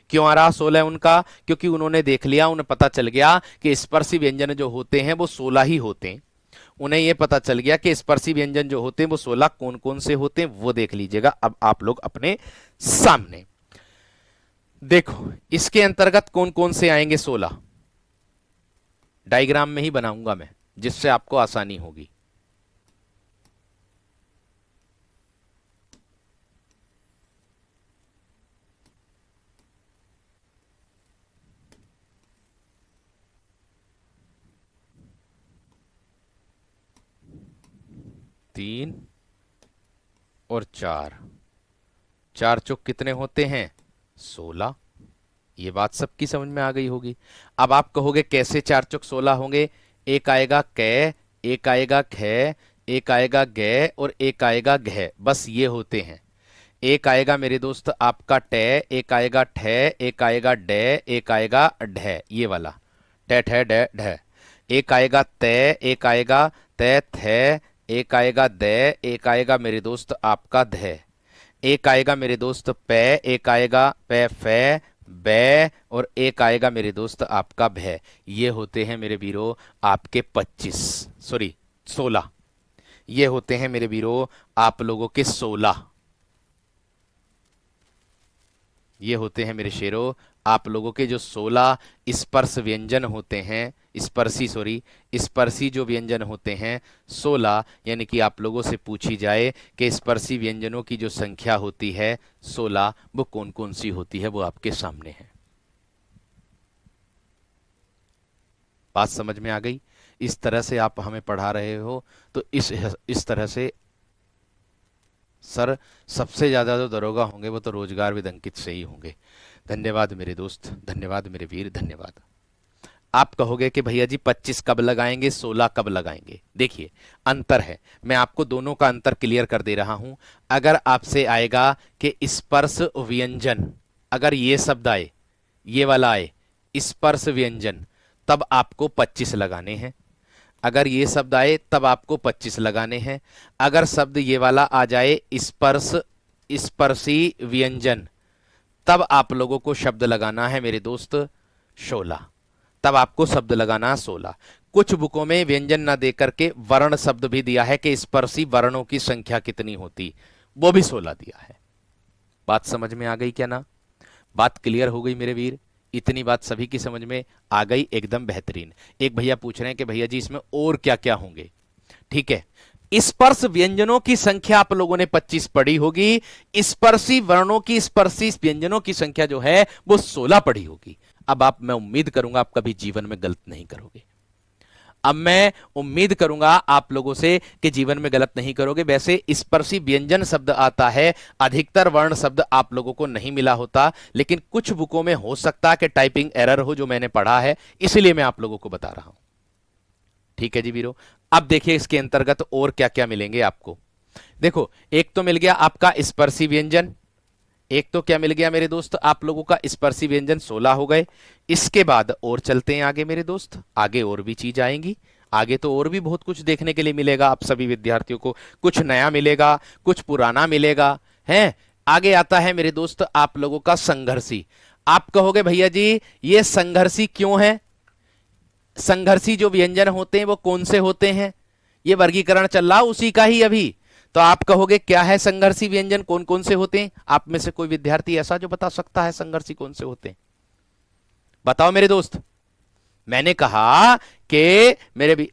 क्यों आ रहा 16 उनका? क्योंकि उन्होंने देख लिया, उन्हें पता चल गया कि स्पर्शी व्यंजन जो होते हैं वो 16 ही होते हैं। उन्हें यह पता चल गया कि स्पर्शी व्यंजन जो होते हैं वो 16 कौन कौन से होते हैं, वो देख लीजिएगा अब आप लोग अपने सामने। देखो इसके अंतर्गत कौन कौन से आएंगे 16, डायग्राम में ही बनाऊंगा मैं जिससे आपको आसानी होगी। तीन और चार, 4 चौक कितने होते हैं? 16। ये बात सबकी समझ में आ गई होगी। अब आप कहोगे कैसे 4 चौक 16 होंगे? एक आएगा कै, एक आएगा ख, एक आएगा गै और एक आएगा घ, बस ये होते हैं। एक आएगा मेरे दोस्त आपका टे, एक आएगा ठे, एक आएगा डे, एक आएगा ढे, ये वाला टे ठे डे ढे। एक आएगा ते, एक आएगा ते थे, एक आएगा दे, एक आएगा मेरे दोस्त आपका धे। एक आएगा मेरे दोस्त पे, एक आएगा पे फे बे और एक आएगा मेरे दोस्त आपका भे। ये होते हैं मेरे वीरों आपके 16। ये होते हैं मेरे वीरों आप लोगों के 16। ये होते हैं मेरे शेरों आप लोगों के जो 16 स्पर्श व्यंजन होते हैं, स्पर्शी जो व्यंजन होते हैं 16। यानी कि आप लोगों से पूछी जाए कि स्पर्शी व्यंजनों की जो संख्या होती है 16, वो कौन कौन सी होती है, वो आपके सामने है। बात समझ में आ गई? इस तरह से आप हमें पढ़ा रहे हो तो इस तरह से सर सबसे ज्यादा जो दरोगा होंगे वो तो रोजगार विद अंकित से ही होंगे। धन्यवाद मेरे दोस्त, धन्यवाद मेरे वीर, धन्यवाद। आप कहोगे कि भैया जी 25 कब लगाएंगे, 16 कब लगाएंगे? देखिए अंतर है, मैं आपको दोनों का अंतर क्लियर कर दे रहा हूं। अगर आपसे आएगा कि स्पर्श व्यंजन, अगर ये शब्द आए, ये वाला आए स्पर्श व्यंजन, तब आपको 25 लगाने हैं। अगर ये शब्द आए तब आपको 25 लगाने हैं। अगर शब्द ये वाला आ जाए स्पर्शी व्यंजन, तब आप लोगों को शब्द लगाना है मेरे दोस्त 16। तब आपको शब्द लगाना 16। कुछ बुकों में व्यंजन ना दे करके वर्ण शब्द भी दिया है कि स्पर्शी वर्णों की संख्या कितनी होती, वो भी 16 दिया है। बात समझ में आ गई क्या ना? बात क्लियर हो गई मेरे वीर? इतनी बात सभी की समझ में आ गई, एकदम बेहतरीन। एक भैया पूछ रहे हैं कि भैया जी इसमें और क्या क्या होंगे। ठीक है, स्पर्श व्यंजनों की संख्या आप लोगों ने 25 पढ़ी होगी, स्पर्शी वर्णों की, स्पर्शी व्यंजनों की संख्या जो है वो 16 पढ़ी होगी। अब आप, मैं उम्मीद करूंगा आप कभी जीवन में गलत नहीं करोगे। अब मैं उम्मीद करूंगा आप लोगों से कि जीवन में गलत नहीं करोगे। वैसे स्पर्शी व्यंजन शब्द आता है, अधिकतर वर्ण शब्द आप लोगों को नहीं मिला होता, लेकिन कुछ बुकों में हो सकता है कि टाइपिंग एरर हो जो मैंने पढ़ा है, इसलिए मैं आप लोगों को बता रहा हूं। ठीक है जी वीरो। अब देखिए इसके अंतर्गत और क्या क्या मिलेंगे आपको। देखो, एक तो मिल गया आपका स्पर्शी व्यंजन, एक तो क्या मिल गया मेरे दोस्त आप लोगों का स्पर्शी व्यंजन, 16 हो गए। इसके बाद और चलते हैं आगे मेरे दोस्त, आगे और भी चीज आएंगी, आगे तो और भी बहुत कुछ देखने के लिए मिलेगा आप सभी विद्यार्थियों को, कुछ नया मिलेगा, कुछ पुराना मिलेगा, हैं। आगे आता है मेरे दोस्त आप लोगों का संघर्षी। आप कहोगे भैया जी ये संघर्षी क्यों है, संघर्षी जो व्यंजन होते हैं वो कौन से होते हैं, ये वर्गीकरण चल रहा उसी का ही अभी। तो आप कहोगे क्या है संघर्षी व्यंजन, कौन कौन से होते हैं। आप में से कोई विद्यार्थी ऐसा जो बता सकता है संघर्षी कौन से होते हैं, बताओ मेरे दोस्त। मैंने कहा कि मेरे भी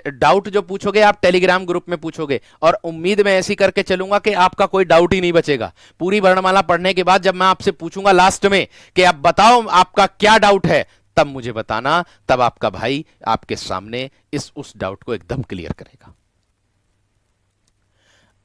डाउट जो पूछोगे आप टेलीग्राम ग्रुप में पूछोगे, और उम्मीद मैं ऐसी करके चलूंगा कि आपका कोई डाउट ही नहीं बचेगा। पूरी वर्णमाला पढ़ने के बाद जब मैं आपसे पूछूंगा लास्ट में कि आप बताओ आपका क्या डाउट है, तब मुझे बताना, तब आपका भाई आपके सामने इस उस डाउट को एकदम क्लियर करेगा।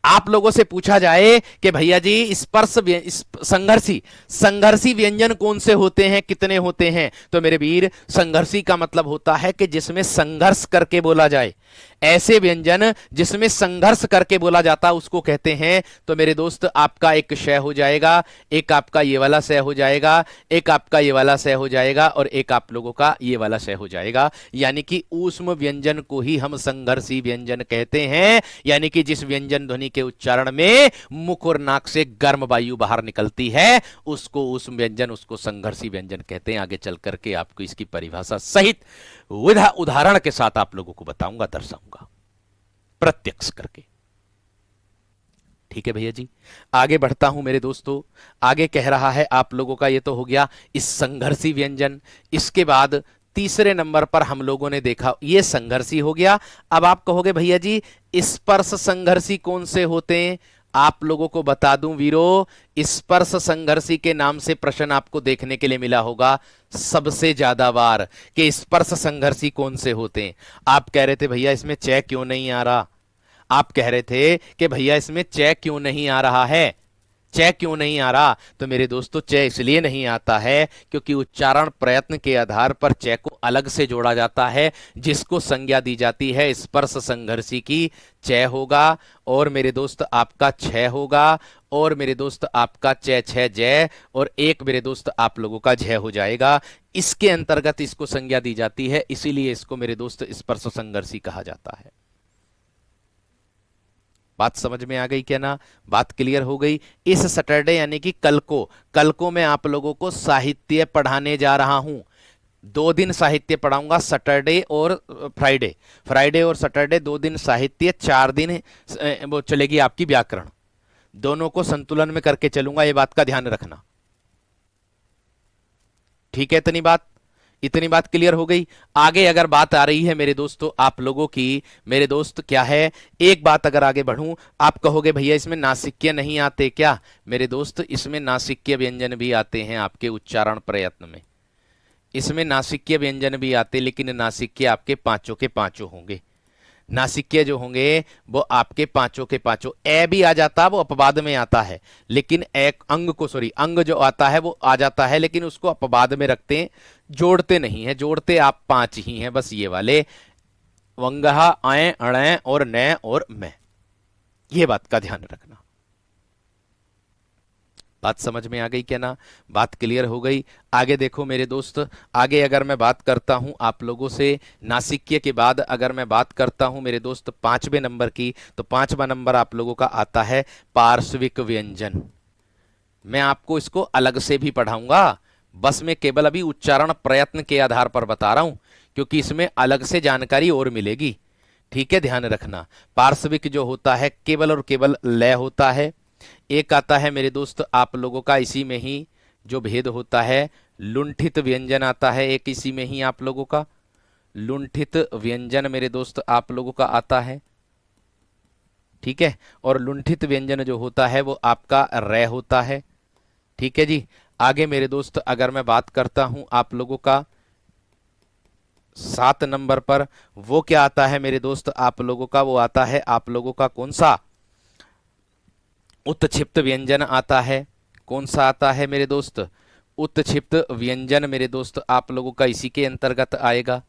आप लोगों से पूछा जाए कि भैया जी संघर्षी संघर्षी व्यंजन कौन से होते हैं, कितने होते हैं, तो मेरे वीर संघर्षी का मतलब होता है कि जिसमें संघर्ष करके बोला जाए। ऐसे व्यंजन जिसमें संघर्ष करके बोला जाता उसको कहते हैं। तो मेरे दोस्त आपका एक शय हो जाएगा, एक आपका ये वाला शय हो जाएगा, एक आपका ये वाला शय हो जाएगा, और एक आप लोगों का ये वाला शय हो जाएगा। यानी कि ऊष्म व्यंजन को ही हम संघर्षी व्यंजन कहते हैं। यानी कि जिस व्यंजन ध्वनि के उच्चारण में मुख और नाक से गर्म वायु बाहर निकलती है उसको ऊष्म व्यंजन, उसको संघर्षी व्यंजन कहते हैं। आगे चल करके आपको इसकी परिभाषा सहित उदाहरण के साथ आप लोगों को बताऊंगा, दर्शाऊंगा प्रत्यक्ष करके। ठीक है भैया जी, आगे बढ़ता हूं मेरे दोस्तों। आगे कह रहा है आप लोगों का, ये तो हो गया इस संघर्षी व्यंजन। इसके बाद तीसरे नंबर पर हम लोगों ने देखा, ये संघर्षी हो गया। अब आप कहोगे भैया जी स्पर्श संघर्षी कौन से होते हैं। आप लोगों को बता दूं वीरो, स्पर्श संघर्षी के नाम से प्रश्न आपको देखने के लिए मिला होगा सबसे ज्यादा बार कि स्पर्श संघर्षी कौन से होते हैं। आप कह रहे थे भैया इसमें चय क्यों नहीं आ रहा, आप कह रहे थे कि भैया इसमें चय क्यों नहीं आ रहा है, चय क्यों नहीं आ रहा। तो मेरे दोस्तों चय इसलिए नहीं आता है क्योंकि उच्चारण प्रयत्न के आधार पर चय को अलग से जोड़ा जाता है, जिसको संज्ञा दी जाती है स्पर्श संघर्षी की। चय होगा और मेरे दोस्त आपका छय होगा, और मेरे दोस्त आपका चय छय जय, और एक मेरे दोस्त आप लोगों का जय हो जाएगा। इसके अंतर्गत इसको संज्ञा दी जाती है, इसीलिए इसको मेरे दोस्त स्पर्श संघर्षी कहा जाता है। बात समझ में आ गई क्या ना, बात क्लियर हो गई। इस सैटरडे यानी कि कल को मैं आप लोगों को साहित्य पढ़ाने जा रहा हूं। 2 दिन साहित्य पढ़ाऊंगा, सैटरडे और फ्राइडे, फ्राइडे और सैटरडे 2 दिन साहित्य, 4 दिन वो चलेगी आपकी व्याकरण। दोनों को संतुलन में करके चलूंगा, ये बात का ध्यान रखना। ठीक है, इतनी बात क्लियर हो गई। आगे अगर बात आ रही है मेरे दोस्तों आप लोगों की, मेरे दोस्त क्या है, एक बात अगर आगे बढ़ूं, आप कहोगे भैया इसमें नासिक्य नहीं आते क्या। मेरे दोस्त इसमें नासिक्य व्यंजन भी आते हैं आपके उच्चारण प्रयत्न में, इसमें नासिक्य व्यंजन भी आते, लेकिन नासिक्य आपके पांचों के पांचों होंगे। नासिक्य जो होंगे वो आपके पांचों के पांचों, ए भी आ जाता है वो अपवाद में आता है, लेकिन एक अंग जो आता है वो आ जाता है, लेकिन उसको अपवाद में रखते हैं, जोड़ते नहीं है। जोड़ते आप 5 ही हैं बस, ये वाले वंगहा, आए, अणे और न और मैं। ये बात का ध्यान रखना। बात समझ में आ गई क्या ना, बात क्लियर हो गई। आगे देखो मेरे दोस्त, आगे अगर मैं बात करता हूं आप लोगों से नासिक्य के बाद, अगर मैं बात करता हूं मेरे दोस्त 5वें नंबर की, तो 5वां नंबर आप लोगों का आता है पार्श्विक व्यंजन। मैं आपको इसको अलग से भी पढ़ाऊंगा, बस मैं केवल अभी उच्चारण प्रयत्न के आधार पर बता रहा हूं, क्योंकि इसमें अलग से जानकारी और मिलेगी। ठीक है, ध्यान रखना। पार्श्विक जो होता है केवल और केवल लय होता है। एक आता है मेरे दोस्त आप लोगों का इसी में ही जो भेद होता है लुंठित व्यंजन आता है एक इसी में ही आप लोगों का, लुंठित व्यंजन मेरे दोस्त आप लोगों का आता है। ठीक है, और लुंठित व्यंजन जो होता है वो आपका रै होता है। ठीक है जी। आगे मेरे दोस्त अगर मैं बात करता हूं आप लोगों का 7 नंबर पर, वो क्या आता है मेरे दोस्त आप लोगों का, वो आता है आप लोगों का कौन सा, उत्क्षिप्त व्यंजन आता है। कौन सा आता है मेरे दोस्त, उत्क्षिप्त व्यंजन मेरे दोस्त आप लोगों का इसी के अंतर्गत आएगा।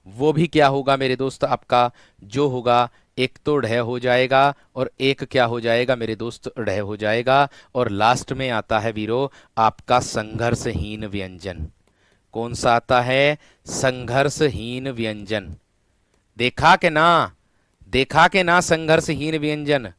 वो भी क्या होगा मेरे दोस्त आपका, जो होगा एक तो ढह हो जाएगा और एक क्या हो जाएगा मेरे दोस्त, ढह हो जाएगा। और लास्ट में आता है वीरो आपका संघर्षहीन व्यंजन। कौन सा आता है, संघर्षहीन व्यंजन। देखा के ना, देखा के ना संघर्षहीन व्यंजन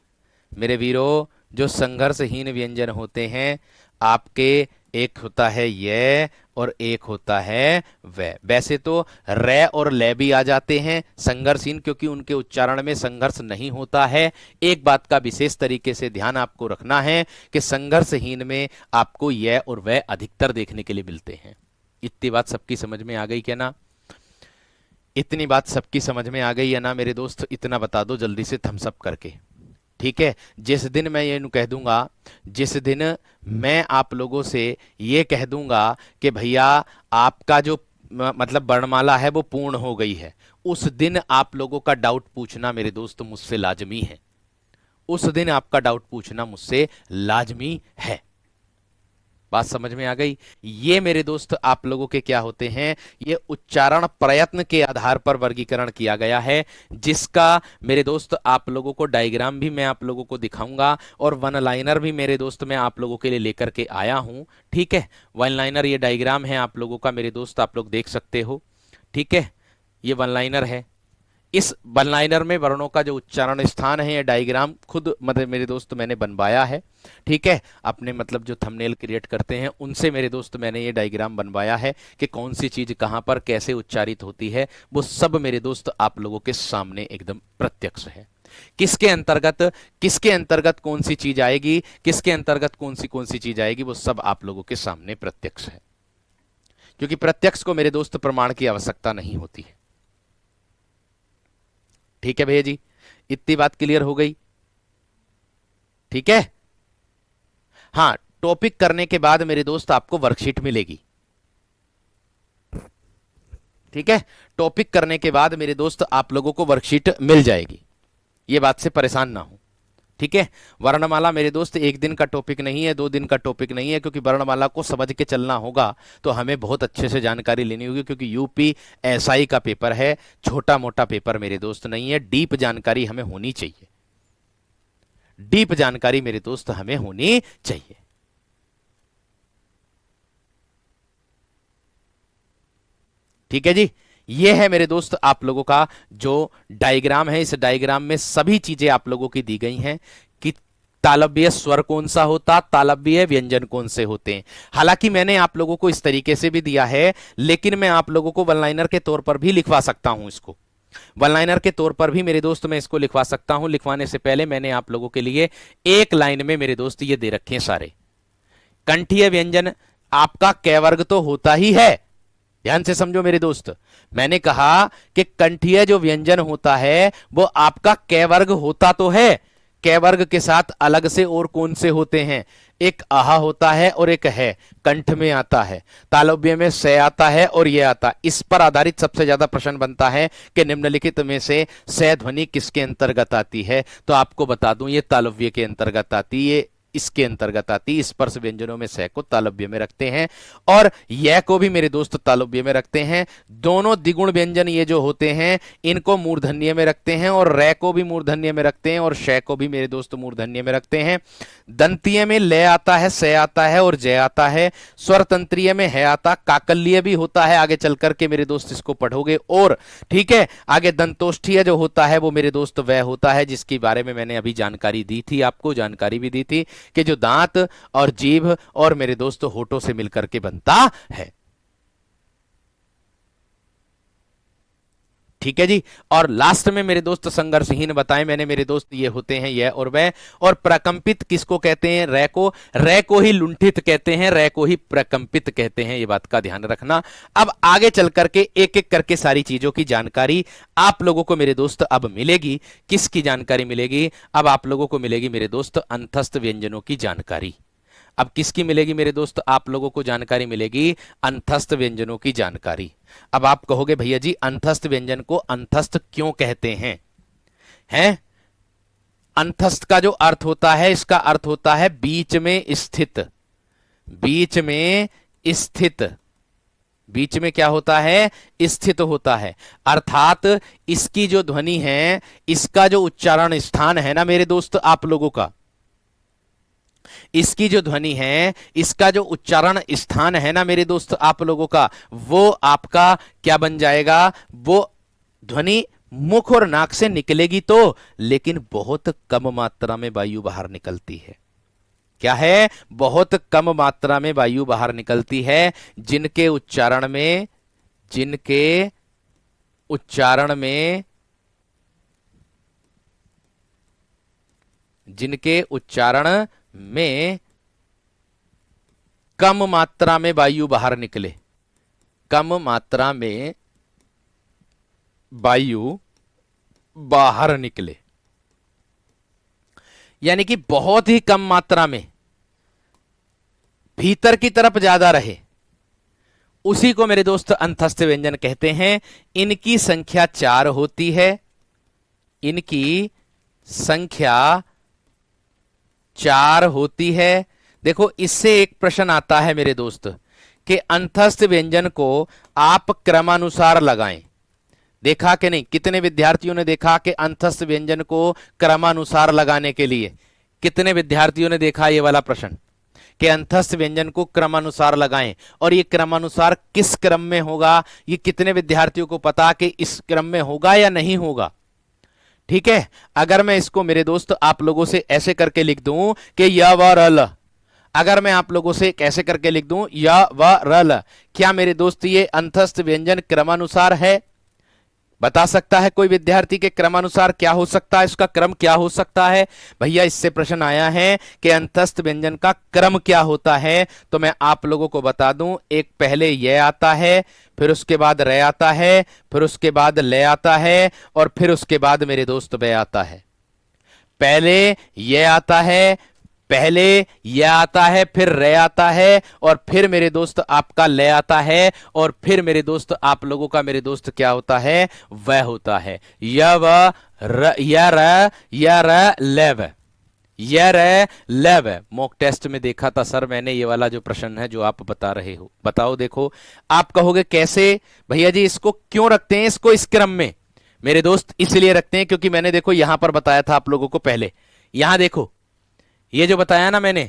मेरे वीरो। जो संघर्षहीन व्यंजन होते हैं आपके, एक होता है ये और एक होता है वह। वैसे तो रे और ले भी आ जाते हैं संघर्षहीन, क्योंकि उनके उच्चारण में संघर्ष नहीं होता है। एक बात का विशेष तरीके से ध्यान आपको रखना है कि संघर्षहीन में आपको ये और वह अधिकतर देखने के लिए मिलते हैं। इतनी बात सबकी समझ में आ गई क्या ना, इतनी बात सबकी समझ में आ गई है ना मेरे दोस्त, इतना बता दो जल्दी से थम्स अप करके। ठीक है, जिस दिन मैं ये कह दूंगा, जिस दिन मैं आप लोगों से ये कह दूंगा कि भैया आपका जो मतलब वर्णमाला है वो पूर्ण हो गई है, उस दिन आप लोगों का डाउट पूछना मेरे दोस्त मुझसे लाजमी है। उस दिन आपका डाउट पूछना मुझसे लाजमी है। बात समझ में आ गई। ये मेरे दोस्त आप लोगों के क्या होते हैं, ये उच्चारण प्रयत्न के आधार पर वर्गीकरण किया गया है, जिसका मेरे दोस्त आप लोगों को डायग्राम भी मैं आप लोगों को दिखाऊंगा और वन लाइनर भी मेरे दोस्त मैं आप लोगों के लिए लेकर के आया हूं। ठीक है, वन लाइनर ये डायग्राम है आप लोगों का मेरे दोस्त, आप लोग देख सकते हो। ठीक है, ये वन लाइनर है। इस वन लाइनर में वर्णों का जो उच्चारण स्थान है, ये डायग्राम खुद मतलब मेरे दोस्त मैंने बनवाया है। ठीक है, अपने मतलब जो थंबनेल क्रिएट करते हैं उनसे मेरे दोस्त मैंने ये डायग्राम बनवाया है कि कौन सी चीज कहां पर कैसे उच्चारित होती है, वो सब मेरे दोस्त आप लोगों के सामने एकदम प्रत्यक्ष है। किसके अंतर्गत कौन सी चीज आएगी, किसके अंतर्गत कौन सी चीज आएगी, वो सब आप लोगों के सामने प्रत्यक्ष है। क्योंकि प्रत्यक्ष को मेरे दोस्त प्रमाण की आवश्यकता नहीं होती है। ठीक है भैया जी, इतनी बात क्लियर हो गई। ठीक है, हाँ, टॉपिक करने के बाद मेरे दोस्त आपको वर्कशीट मिलेगी। ठीक है, टॉपिक करने के बाद मेरे दोस्त आप लोगों को वर्कशीट मिल जाएगी, ये बात से परेशान ना हो। ठीक है, वर्णमाला मेरे दोस्त एक दिन का टॉपिक नहीं है, 2 दिन का टॉपिक नहीं है, क्योंकि वर्णमाला को समझ के चलना होगा तो हमें बहुत अच्छे से जानकारी लेनी होगी, क्योंकि यूपी एसआई का पेपर है, छोटा मोटा पेपर मेरे दोस्त नहीं है। डीप जानकारी हमें होनी चाहिए, डीप जानकारी मेरे दोस्त हमें होनी चाहिए। ठीक है जी, ये है मेरे दोस्त आप लोगों का जो डायग्राम है। इस डायग्राम में सभी चीजें आप लोगों की दी गई हैं कि तालव्य स्वर कौन सा होता, तालव्य व्यंजन कौन से होते हैं। हालांकि मैंने आप लोगों को इस तरीके से भी दिया है, लेकिन मैं आप लोगों को वन लाइनर के तौर पर भी लिखवा सकता हूं। इसको वन लाइनर के तौर पर भी मेरे दोस्त मैं इसको लिखवा सकता हूं। लिखवाने से पहले मैंने आप लोगों के लिए एक लाइन में मेरे दोस्त ये दे रखे हैं सारे। कंठीय व्यंजन आपका कै वर्ग तो होता ही है, ध्यान से समझो मेरे दोस्त। मैंने कहा कि कंठीय जो व्यंजन होता है वो आपका कै वर्ग होता तो है। कै वर्ग के साथ अलग से और कौन से होते हैं, एक आहा होता है और एक है, कंठ में आता है, तालव्य में से आता है और ये आता है। इस पर आधारित सबसे ज्यादा प्रश्न बनता है कि निम्नलिखित में से से ध्वनि किसके अंतर्गत आती है, तो आपको बता दूं ये तालव्य के अंतर्गत आती है, इसके अंतर्गत आती। स्पर्श व्यंजनों में से को तालव्य में रखते हैं और यह को भी मेरे दोस्त तालव्य में रखते हैं। दोनों द्विगुण व्यंजन ये जो होते हैं इनको मूर्धन्य में रखते हैं और रै को भी मूर्धन्य में रखते हैं और शय को भी मेरे दोस्त मूर्धन्य में रखते हैं। दंतीय में ले आता है, से आता है और जय आता है। स्वर तंत्रीय में है आता, काकल्य भी होता है, आगे चल करके मेरे दोस्त इसको पढ़ोगे। और ठीक है, आगे दंतोष्ठीय जो होता है वो मेरे दोस्त वह होता है जिसके बारे में मैंने अभी जानकारी दी थी, आपको जानकारी भी दी थी कि जो दांत और जीभ और मेरे दोस्त होठों से मिलकर के बनता है। ठीक है जी। और लास्ट में मेरे दोस्त संघर्षहीन बताएं मैंने मेरे दोस्त, ये होते हैं यह और वह। और प्रकंपित किसको कहते हैं? रै को ही लुंठित कहते हैं, रै को ही प्रकंपित कहते हैं, ये बात का ध्यान रखना। अब आगे चल करके एक एक करके सारी चीजों की जानकारी आप लोगों को मेरे दोस्त अब मिलेगी। किसकी जानकारी मिलेगी? अब आप लोगों को मिलेगी मेरे दोस्त अंतस्थ व्यंजनों की जानकारी। अब किसकी मिलेगी मेरे दोस्त? आप लोगों को जानकारी मिलेगी अंतस्थ व्यंजनों की जानकारी। अब आप कहोगे भैया जी अंतस्थ व्यंजन को अंतस्थ क्यों कहते हैं? हैं? अंतस्थ का जो अर्थ होता है, इसका अर्थ होता है बीच में स्थित। बीच में स्थित। बीच में क्या होता है? स्थित होता है। अर्थात इसकी जो ध्वनि है, इसका जो उच्चारण स्थान है ना मेरे दोस्त आप लोगों का, इसकी जो ध्वनि है, इसका जो उच्चारण स्थान है ना मेरे दोस्त आप लोगों का, वो आपका क्या बन जाएगा? वो ध्वनि मुख और नाक से निकलेगी तो, लेकिन बहुत कम मात्रा में वायु बाहर निकलती है। क्या है? बहुत कम मात्रा में वायु बाहर निकलती है। जिनके उच्चारण में जिनके उच्चारण में जिनके उच्चारण में कम मात्रा में वायु बाहर निकले, कम मात्रा में वायु बाहर निकले, यानी कि बहुत ही कम मात्रा में भीतर की तरफ ज्यादा रहे, उसी को मेरे दोस्त अंतस्थ व्यंजन कहते हैं। इनकी संख्या 4 होती है। इनकी संख्या 4 होती है। देखो इससे एक प्रश्न आता है मेरे दोस्त कि अंतस्थ व्यंजन को आप क्रमानुसार लगाएं। देखा कि नहीं? कितने विद्यार्थियों ने देखा कि अंतस्थ व्यंजन को क्रमानुसार लगाने के लिए? कितने विद्यार्थियों ने देखा ये वाला प्रश्न कि अंतस्थ व्यंजन को क्रमानुसार लगाएं? और ये क्रमानुसार किस क्रम में होगा? ये कितने विद्यार्थियों को पता कि इस क्रम में होगा या नहीं होगा? ठीक है, अगर मैं इसको मेरे दोस्त आप लोगों से ऐसे करके लिख दूं कि य व र ल, अगर मैं आप लोगों से कैसे करके लिख दूं य व र ल, क्या मेरे दोस्त ये अंतस्थ व्यंजन क्रमानुसार है? बता सकता है कोई विद्यार्थी के क्रमानुसार क्या हो सकता है? इसका क्रम क्या हो सकता है? भैया इससे प्रश्न आया है कि अंतस्थ व्यंजन का क्रम क्या होता है। तो मैं आप लोगों को बता दूं, एक पहले ये आता है, फिर उसके बाद रे आता है, फिर उसके बाद ले आता है, और फिर उसके बाद मेरे दोस्त वे आता है। पहले ये आता है, पहले यह आता है, फिर रे आता है, और फिर मेरे दोस्त आपका ले आता है, और फिर मेरे दोस्त आप लोगों का मेरे दोस्त क्या होता है? वह होता है य व र, य र, य र लेव, य र लेव। मॉक टेस्ट में देखा था सर मैंने ये वाला जो प्रश्न है जो आप बता रहे हो। बताओ, देखो आप कहोगे कैसे भैया जी इसको क्यों रखते हैं इसको इस क्रम में? मेरे दोस्त इसलिए रखते हैं क्योंकि मैंने देखो यहां पर बताया था आप लोगों को पहले। यहां देखो ये जो बताया ना मैंने,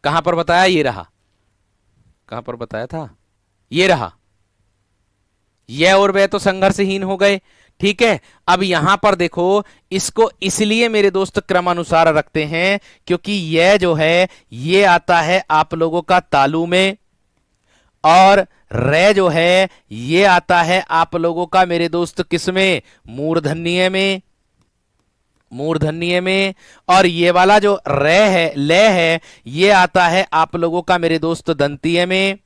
कहां पर बताया? ये रहा। कहां पर बताया था? ये रहा। यह और वह तो संघर्षहीन हो गए। ठीक है, अब यहां पर देखो इसको इसलिए मेरे दोस्त क्रमानुसार रखते हैं क्योंकि यह जो है ये आता है आप लोगों का तालु में, और रे जो है ये आता है आप लोगों का मेरे दोस्त किसमें? मूर्धन्य में, मूर्धन्य में। और ये वाला जो रे है, ले है, ये आता है आप लोगों का मेरे दोस्त दंतीय में,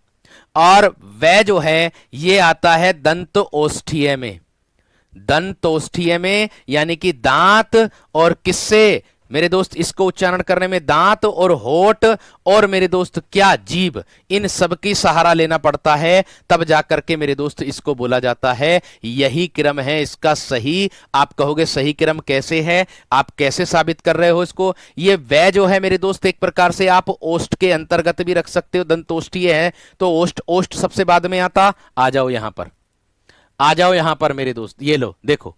और वह जो है ये आता है दंत ओष्ठीय में। दंत ओष्ठीय में यानी कि दांत और किससे मेरे दोस्त इसको उच्चारण करने में दांत और होठ और मेरे दोस्त क्या? जीभ, इन सब की सहारा लेना पड़ता है, तब जाकर के मेरे दोस्त इसको बोला जाता है। यही क्रम है इसका सही। आप कहोगे सही क्रम कैसे है? आप कैसे साबित कर रहे हो इसको? ये वह जो है मेरे दोस्त एक प्रकार से आप ओष्ठ के अंतर्गत भी रख सकते हो। दंतोष्ठीय है तो ओष्ठ, ओष्ठ सबसे बाद में आता। आ जाओ यहां पर, आ जाओ यहां पर मेरे दोस्त, ये लो देखो,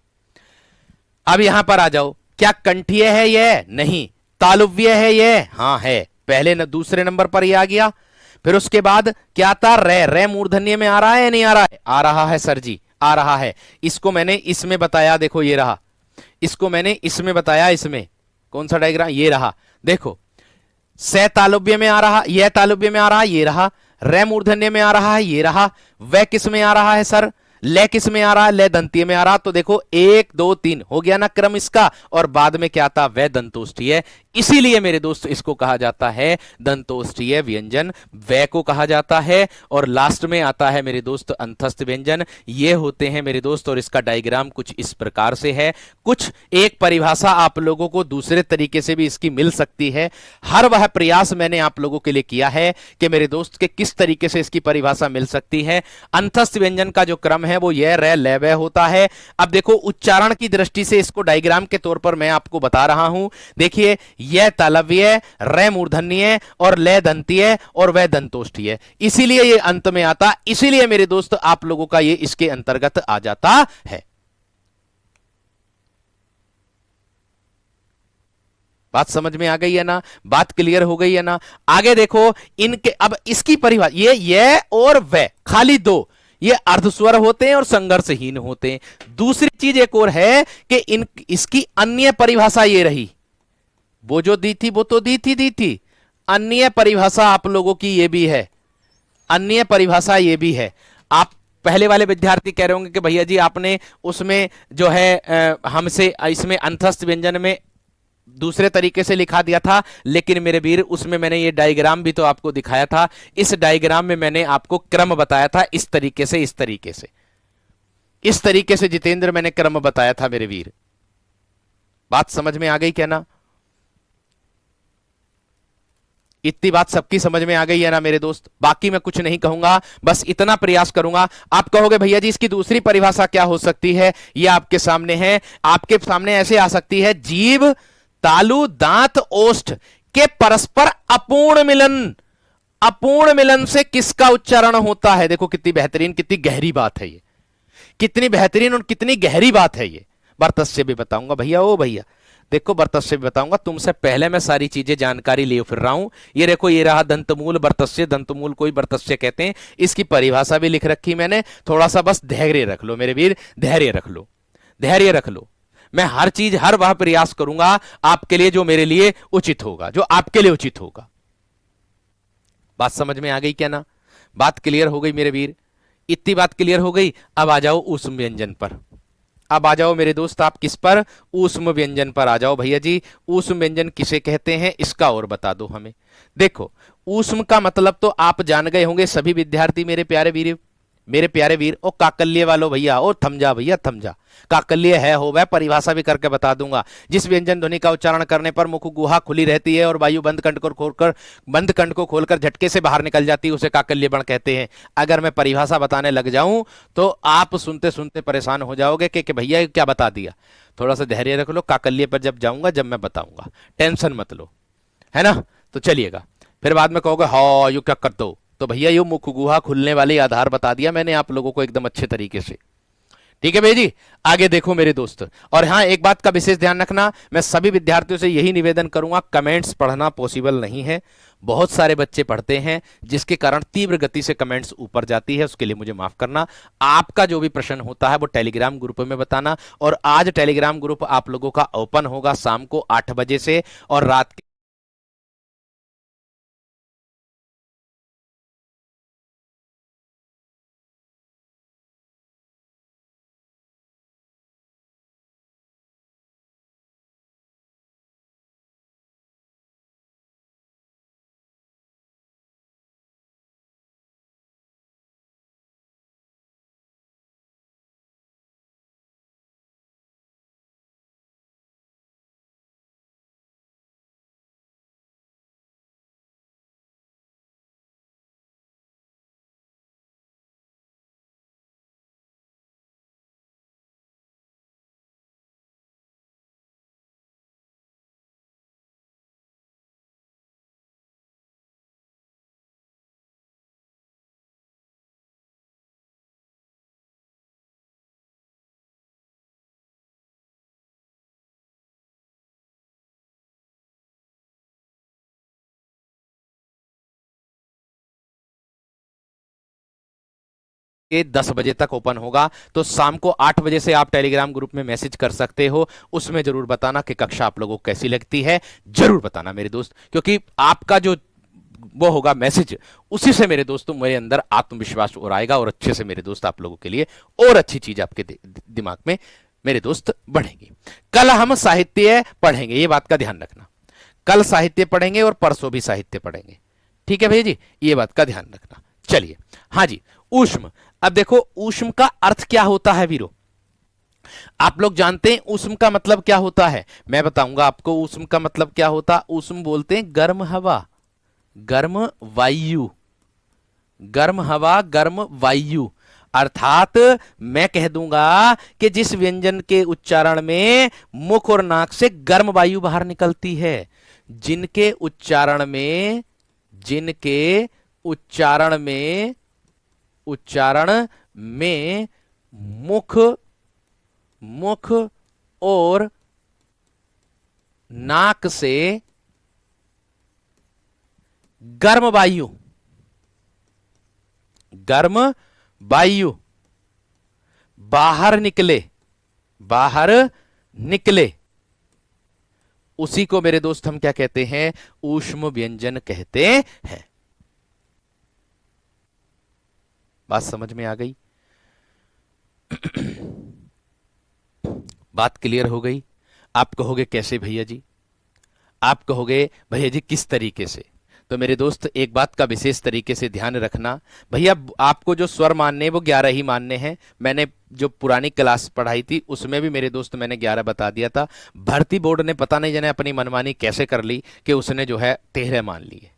अब यहां पर आ जाओ। क्या कंठीय है यह? नहीं। तालुव्य है यह? हां है। पहले न दूसरे नंबर पर यह आ गया। फिर उसके बाद क्या आता? रे। रे मूर्धन्य में आ रहा है या नहीं आ रहा है? आ रहा है सर जी, आ रहा है। इसको मैंने इसमें बताया, देखो ये रहा। इसको मैंने इसमें बताया, इसमें कौन सा डायग्राम? ये रहा। देखो से तालुव्य में आ रहा, यह तालुव्य में आ रहा, ये रहा। रे मूर्धन्य में आ रहा है, ये रहा। वह किस में आ रहा है सर? ले किस में आ रहा है, ले दंतीय में आ रहा, तो देखो 1 2 3 हो गया ना क्रम इसका, और बाद में क्या आता, वह दंतोष्ठीय। इसीलिए मेरे दोस्त इसको कहा जाता है दंतोष्ठीय व्यंजन, वह को कहा जाता है। और लास्ट में आता है मेरे दोस्त अंतस्थ व्यंजन। ये होते हैं मेरे दोस्त, और इसका डायग्राम कुछ इस प्रकार से है। कुछ एक परिभाषा आप लोगों को दूसरे तरीके से भी इसकी मिल सकती है। हर वह प्रयास मैंने आप लोगों के लिए किया है कि मेरे दोस्त के किस तरीके से इसकी परिभाषा मिल सकती है। अंतस्थ व्यंजन का जो क्रम है वो यह रे ले वह होता है। अब देखो उच्चारण की दृष्टि से इसको डायग्राम के तौर पर मैं आपको बता रहा हूं। देखिए यह तालव्य, रे मूर्धन्य और ले दंतीय और वह दंतोष्ठीय, इसीलिए ये अंत में आता, इसीलिए मेरे दोस्त आप लोगों का ये इसके अंतर्गत आ जाता है। बात समझ में आ गई है ना, बात क्लियर हो गई है ना। आगे देखो इनके, अब इसकी परिभाषा, ये और वह खाली दो, ये अर्धस्वर होते हैं और संघर्षहीन होते हैं। दूसरी चीज एक और है कि इसकी अन्य परिभाषा ये रही, वो जो दी थी वो तो दी थी। अन्य परिभाषा आप लोगों की ये भी है, अन्य परिभाषा ये भी है। आप पहले वाले विद्यार्थी कह रहे होंगे कि भैया जी आपने उसमें जो है हमसे इसमें अंतस्थ व्यंजन में दूसरे तरीके से लिखा दिया था, लेकिन मेरे वीर उसमें मैंने ये डायग्राम भी तो आपको दिखाया था। इस डायग्राम में मैंने आपको क्रम बताया था, इस तरीके से इस तरीके से जितेंद्र मैंने क्रम बताया था मेरे वीर। बात समझ में आ गई क्या ना, इतनी बात सबकी समझ में आ गई है ना मेरे दोस्त। बाकी मैं कुछ नहीं कहूंगा, बस इतना प्रयास करूंगा। आप कहोगे भैया जी इसकी दूसरी परिभाषा क्या हो सकती है, यह आपके सामने है। आपके सामने ऐसे आ सकती है, जीव तालु दांत ओष्ठ के परस्पर अपूर्ण मिलन। अपूर्ण मिलन से किसका उच्चारण होता है, देखो कितनी बेहतरीन, कितनी गहरी बात है ये, कितनी बेहतरीन और कितनी गहरी बात है ये। वर्तस्य भी बताऊंगा भैया, ओ भैया देखो वर्तस्य भी बताऊंगा, तुमसे पहले मैं सारी चीजें जानकारी लिए फिर रहा हूं। ये देखो ये रहा दंतमूल वर्तस्य, दंतमूल को ही वर्तस्य कहते हैं। इसकी परिभाषा भी लिख रखी मैंने, थोड़ा सा बस धैर्य रख लो मेरे वीर, धैर्य रख लो, धैर्य रख लो। मैं हर चीज हर वह प्रयास करूंगा आपके लिए जो मेरे लिए उचित होगा, जो आपके लिए उचित होगा। बात समझ में आ गई क्या ना, बात क्लियर हो गई मेरे वीर, इतनी बात क्लियर हो गई। अब आ जाओ ऊष्म व्यंजन पर, अब आ जाओ मेरे दोस्त, आप किस पर, ऊष्म व्यंजन पर आ जाओ भैया जी। ऊष्म व्यंजन किसे कहते हैं इसका और बता दो हमें। देखो ऊष्म का मतलब तो आप जान गए होंगे सभी विद्यार्थी मेरे प्यारे वीर, मेरे प्यारे वीर। ओ काकल्य वालों भैया, ओ थम जा भैया थम जा, काकल्य है हो वह परिभाषा भी करके बता दूंगा। जिस व्यंजन ध्वनि का उच्चारण करने पर मुख गुहा खुली रहती है और वायु बंद कंठ को खोलकर झटके से बाहर निकल जाती है, उसे काकल्य बण कहते हैं। अगर मैं परिभाषा बताने लग जाऊं तो आप सुनते सुनते परेशान हो जाओगे कि भैया क्या बता दिया। थोड़ा सा धैर्य रख लो, काकल्य पर जब जाऊंगा जब मैं बताऊंगा, टेंशन मत लो, है ना। तो चलिएगा, फिर बाद में कहोगे हाँ यू क्या कर दो, तो भैया ये मुख गुहा खुलने वाले आधार बता दिया मैंने आप लोगों को एकदम अच्छे तरीके से। ठीक है भैया जी, आगे देखो मेरे दोस्त। और हाँ एक बात का विशेष ध्यान रखना, मैं सभी विद्यार्थियों से यही निवेदन करूंगा, कमेंट्स पढ़ना पॉसिबल नहीं है। बहुत सारे बच्चे पढ़ते हैं जिसके कारण तीव्र गति से कमेंट्स ऊपर जाती है, उसके लिए मुझे माफ करना। आपका जो भी प्रश्न होता है वो टेलीग्राम ग्रुप में बताना। और आज टेलीग्राम ग्रुप आप लोगों का ओपन होगा शाम को 8 बजे से और रात के के 10 बजे तक ओपन होगा। तो शाम को 8 बजे से आप टेलीग्राम ग्रुप में मैसेज कर सकते हो, उसमें जरूर बताना कि कक्षा आप लोगों को कैसी लगती है, जरूर बताना मेरे दोस्त। क्योंकि आपका जो वो होगा मैसेज, उसी से मेरे दोस्तों मेरे अंदर आत्मविश्वास और आएगा और अच्छे से मेरे दोस्त आप लोगों के लिए और अच्छी चीज आपके दिमाग में मेरे दोस्त बढ़ेंगी। कल हम साहित्य पढ़ेंगे, ये बात का ध्यान रखना, कल साहित्य पढ़ेंगे और परसों भी साहित्य पढ़ेंगे, ठीक है भैया जी, ये बात का ध्यान रखना। चलिए, हाँ जी, ऊष्म। अब देखो ऊष्म का अर्थ क्या होता है वीरो, आप लोग जानते हैं ऊष्म का मतलब क्या होता है, मैं बताऊंगा आपको ऊष्म का मतलब क्या होता है। ऊष्म बोलते हैं गर्म हवा, गर्म वायु, गर्म हवा, गर्म वायु। अर्थात मैं कह दूंगा कि जिस व्यंजन के उच्चारण में मुख और नाक से गर्म वायु बाहर निकलती है, जिनके उच्चारण में, जिनके उच्चारण में, उच्चारण में मुख, मुख और नाक से गर्म वायु, गर्म वायु बाहर निकले, बाहर निकले, उसी को मेरे दोस्त हम क्या कहते हैं, ऊष्म व्यंजन कहते हैं। बात समझ में आ गई? बात क्लियर हो गई? आप कहोगे कैसे भैया जी, आप कहोगे भैया जी किस तरीके से, तो मेरे दोस्त एक बात का विशेष तरीके से ध्यान रखना, भैया आपको जो स्वर मानने हैं वो 11 ही मानने हैं। मैंने जो पुरानी क्लास पढ़ाई थी उसमें भी मेरे दोस्त मैंने 11 बता दिया था। भर्ती बोर्ड ने पता नहीं जाने अपनी मनमानी कैसे कर ली कि उसने जो है 13 मान लिए,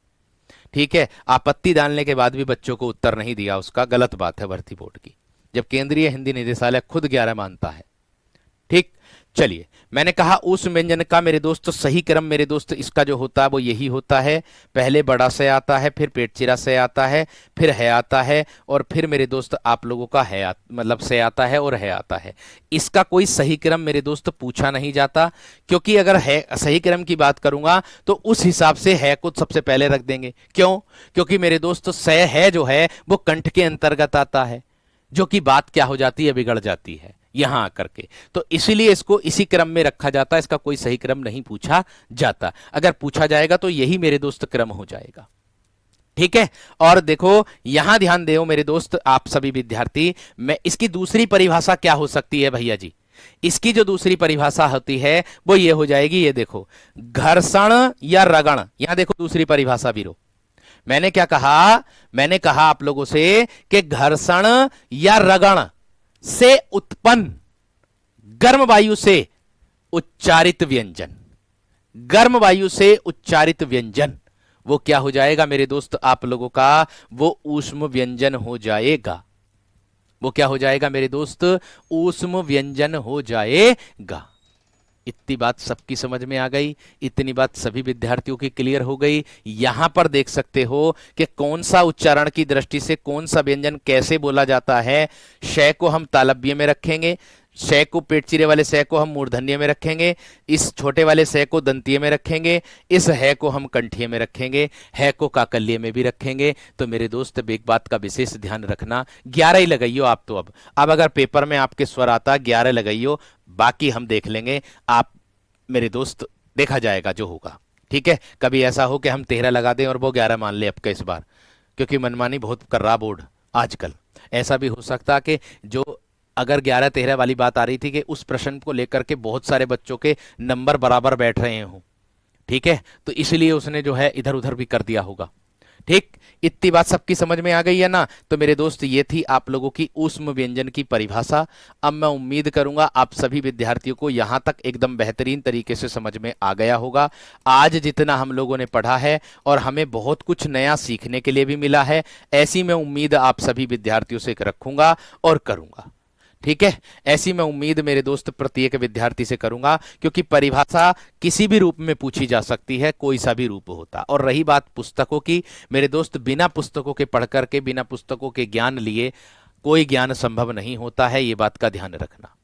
ठीक है। आपत्ति डालने के बाद भी बच्चों को उत्तर नहीं दिया, उसका गलत बात है भर्ती बोर्ड की, जब केंद्रीय हिंदी निदेशालय खुद 11 मानता है, ठीक। चलिए, मैंने उस व्यंजन का मेरे दोस्त सही क्रम मेरे दोस्त इसका जो होता है वो यही होता है, पहले बड़ा से आता है, फिर पेट चिरा से आता है, फिर है आता है, और फिर मेरे दोस्त आप लोगों का है मतलब से आता है और है आता है। इसका कोई सही क्रम मेरे दोस्त पूछा नहीं जाता, क्योंकि अगर है सही क्रम की बात करूंगा तो उस हिसाब से है को सबसे पहले रख देंगे। क्यों? क्योंकि मेरे दोस्त से है जो है वो कंठ के अंतर्गत आता है, जो कि बात क्या हो जाती है, बिगड़ जाती है यहां आकर के, तो इसीलिए इसको इसी क्रम में रखा जाता है, इसका कोई सही क्रम नहीं पूछा जाता। अगर पूछा जाएगा तो यही मेरे दोस्त क्रम हो जाएगा, ठीक है। और देखो यहां ध्यान दो मेरे दोस्त आप सभी विद्यार्थी, मैं इसकी दूसरी परिभाषा क्या हो सकती है भैया जी, इसकी जो दूसरी परिभाषा होती है वो ये हो जाएगी, ये देखो, घर्षण या रगड़। यहां देखो दूसरी परिभाषा वीरो, मैंने क्या कहा, मैंने कहा आप लोगों से कि घर्षण या रगड़ से उत्पन्न गर्म वायु से उच्चारित व्यंजन, गर्म वायु से उच्चारित व्यंजन वो क्या हो जाएगा मेरे दोस्त आप लोगों का, वो ऊष्म व्यंजन हो जाएगा। वो क्या हो जाएगा मेरे दोस्त, ऊष्म व्यंजन हो जाएगा। इतनी बात सबकी समझ में आ गई, इतनी बात सभी विद्यार्थियों की क्लियर हो गई। यहां पर देख सकते हो कि कौन सा उच्चारण की दृष्टि से कौन सा व्यंजन कैसे बोला जाता है। शय को हम तालव्य में रखेंगे, शय को पेट चिरे वाले शय को हम मूर्धन्य में रखेंगे, इस छोटे वाले शय को दंतीय में रखेंगे, इस है को हम कंठीय में रखेंगे, है को काकल्य में भी रखेंगे। तो मेरे दोस्त एक बात का विशेष ध्यान रखना, 11 ही लगाइयो आप तो। अब अगर पेपर में आपके स्वर आता 11 लगाइयो, बाकी हम देख लेंगे, आप मेरे दोस्त देखा जाएगा जो होगा, ठीक है। कभी ऐसा हो कि हम 13 लगा दें और वो 11 मान ले आपका इस बार, क्योंकि मनमानी बहुत कर रहा बोर्ड आजकल। ऐसा भी हो सकता कि जो अगर 11-13 वाली बात आ रही थी कि उस प्रश्न को लेकर के बहुत सारे बच्चों के नंबर बराबर बैठ रहे हों, ठीक है, तो इसलिए उसने जो है इधर उधर भी कर दिया होगा, ठीक। इतनी बात सबकी समझ में आ गई है ना। तो मेरे दोस्त ये थी आप लोगों की ऊष्म व्यंजन की परिभाषा। अब मैं उम्मीद करूंगा आप सभी विद्यार्थियों को यहां तक एकदम बेहतरीन तरीके से समझ में आ गया होगा। आज जितना हम लोगों ने पढ़ा है और हमें बहुत कुछ नया सीखने के लिए भी मिला है, ऐसी मैं उम्मीद आप सभी विद्यार्थियों से रखूंगा और करूंगा, ठीक है। ऐसी मैं उम्मीद मेरे दोस्त प्रत्येक विद्यार्थी से करूंगा, क्योंकि परिभाषा किसी भी रूप में पूछी जा सकती है, कोई सा भी रूप होता। और रही बात पुस्तकों की, मेरे दोस्त बिना पुस्तकों के पढ़ करके, बिना पुस्तकों के ज्ञान लिए कोई ज्ञान संभव नहीं होता है, ये बात का ध्यान रखना,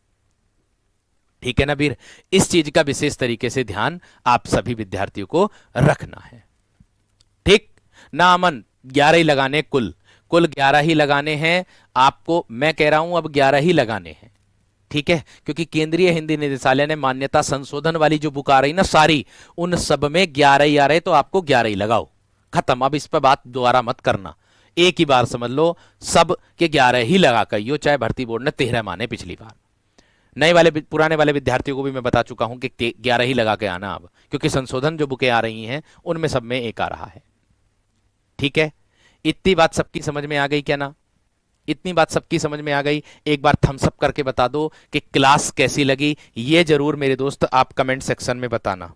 ठीक है ना वीर। इस चीज का विशेष तरीके से ध्यान आप सभी विद्यार्थियों को रखना है, ठीक ना। अमन 11 ही लगाने, कुल 11 ही लगाने हैं आपको, मैं कह रहा हूं अब 11 ही लगाने हैं, ठीक है। क्योंकि केंद्रीय हिंदी निदेशालय ने मान्यता संशोधन वाली जो बुक आ रही ना सारी, उन सब में 11 ही आ रहे, तो आपको 11 ही लगाओ, खत्म, अब इस पर बात दोबारा मत करना, एक ही बार समझ लो सब के 11 ही लगा कर यो, चाहे भर्ती बोर्ड ने 13 माने पिछली बार। नए वाले पुराने वाले विद्यार्थियों को भी मैं बता चुका हूं कि 11 ही लगा के आना अब, क्योंकि संशोधन जो बुकें आ रही हैं उनमें सब में एक आ रहा है। ठीक है, इतनी बात सबकी समझ में आ गई क्या ना? इतनी बात सबकी समझ में आ गई? एक बार थम्स अप करके बता दो कि क्लास कैसी लगी, ये जरूर मेरे दोस्त आप कमेंट सेक्शन में बताना।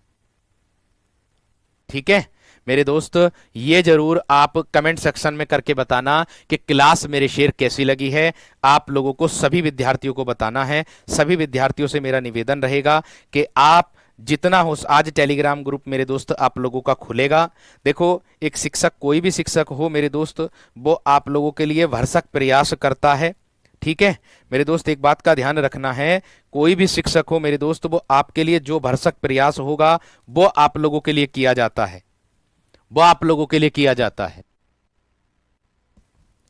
ठीक है मेरे दोस्त, ये जरूर आप कमेंट सेक्शन में करके बताना कि क्लास मेरे शेर कैसी लगी है। आप लोगों को, सभी विद्यार्थियों को बताना है। सभी विद्यार्थियों से मेरा निवेदन रहेगा कि आप जितना हो, आज टेलीग्राम ग्रुप मेरे दोस्त आप लोगों का खुलेगा। देखो, एक शिक्षक, कोई भी शिक्षक हो मेरे दोस्त, वो आप लोगों के लिए भरसक प्रयास करता है। ठीक है मेरे दोस्त, एक बात का ध्यान रखना है, कोई भी शिक्षक हो मेरे दोस्त, वो आपके लिए जो भरसक प्रयास होगा वो आप लोगों के लिए किया जाता है, वो आप लोगों के लिए किया जाता है।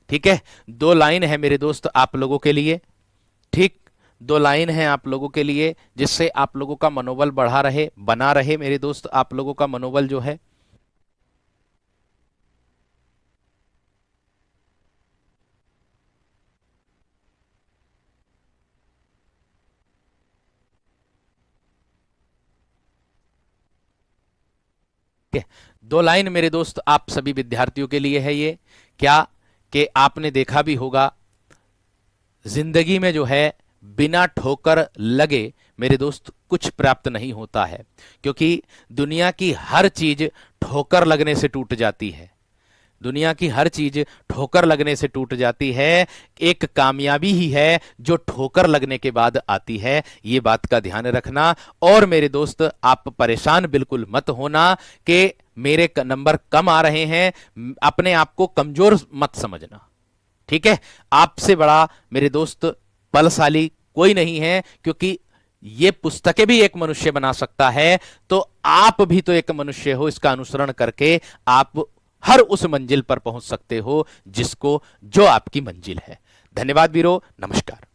ठीक है, 2 लाइन है मेरे दोस्त आप लोगों के लिए। ठीक, 2 लाइन है आप लोगों के लिए, जिससे आप लोगों का मनोबल बढ़ा रहे, बना रहे मेरे दोस्त, आप लोगों का मनोबल जो है। ठीक है, 2 लाइन मेरे दोस्त आप सभी विद्यार्थियों के लिए है ये। क्या कि आपने देखा भी होगा, जिंदगी में जो है बिना ठोकर लगे मेरे दोस्त कुछ प्राप्त नहीं होता है, क्योंकि दुनिया की हर चीज ठोकर लगने से टूट जाती है। दुनिया की हर चीज ठोकर लगने से टूट जाती है, एक कामयाबी ही है जो ठोकर लगने के बाद आती है। ये बात का ध्यान रखना। और मेरे दोस्त आप परेशान बिल्कुल मत होना कि मेरे नंबर कम आ रहे हैं, अपने आप को कमजोर मत समझना। ठीक है, आपसे बड़ा मेरे दोस्त बलशाली कोई नहीं है, क्योंकि ये पुस्तकें भी एक मनुष्य बना सकता है, तो आप भी तो एक मनुष्य हो। इसका अनुसरण करके आप हर उस मंजिल पर पहुंच सकते हो जिसको, जो आपकी मंजिल है। धन्यवाद वीरो, नमस्कार।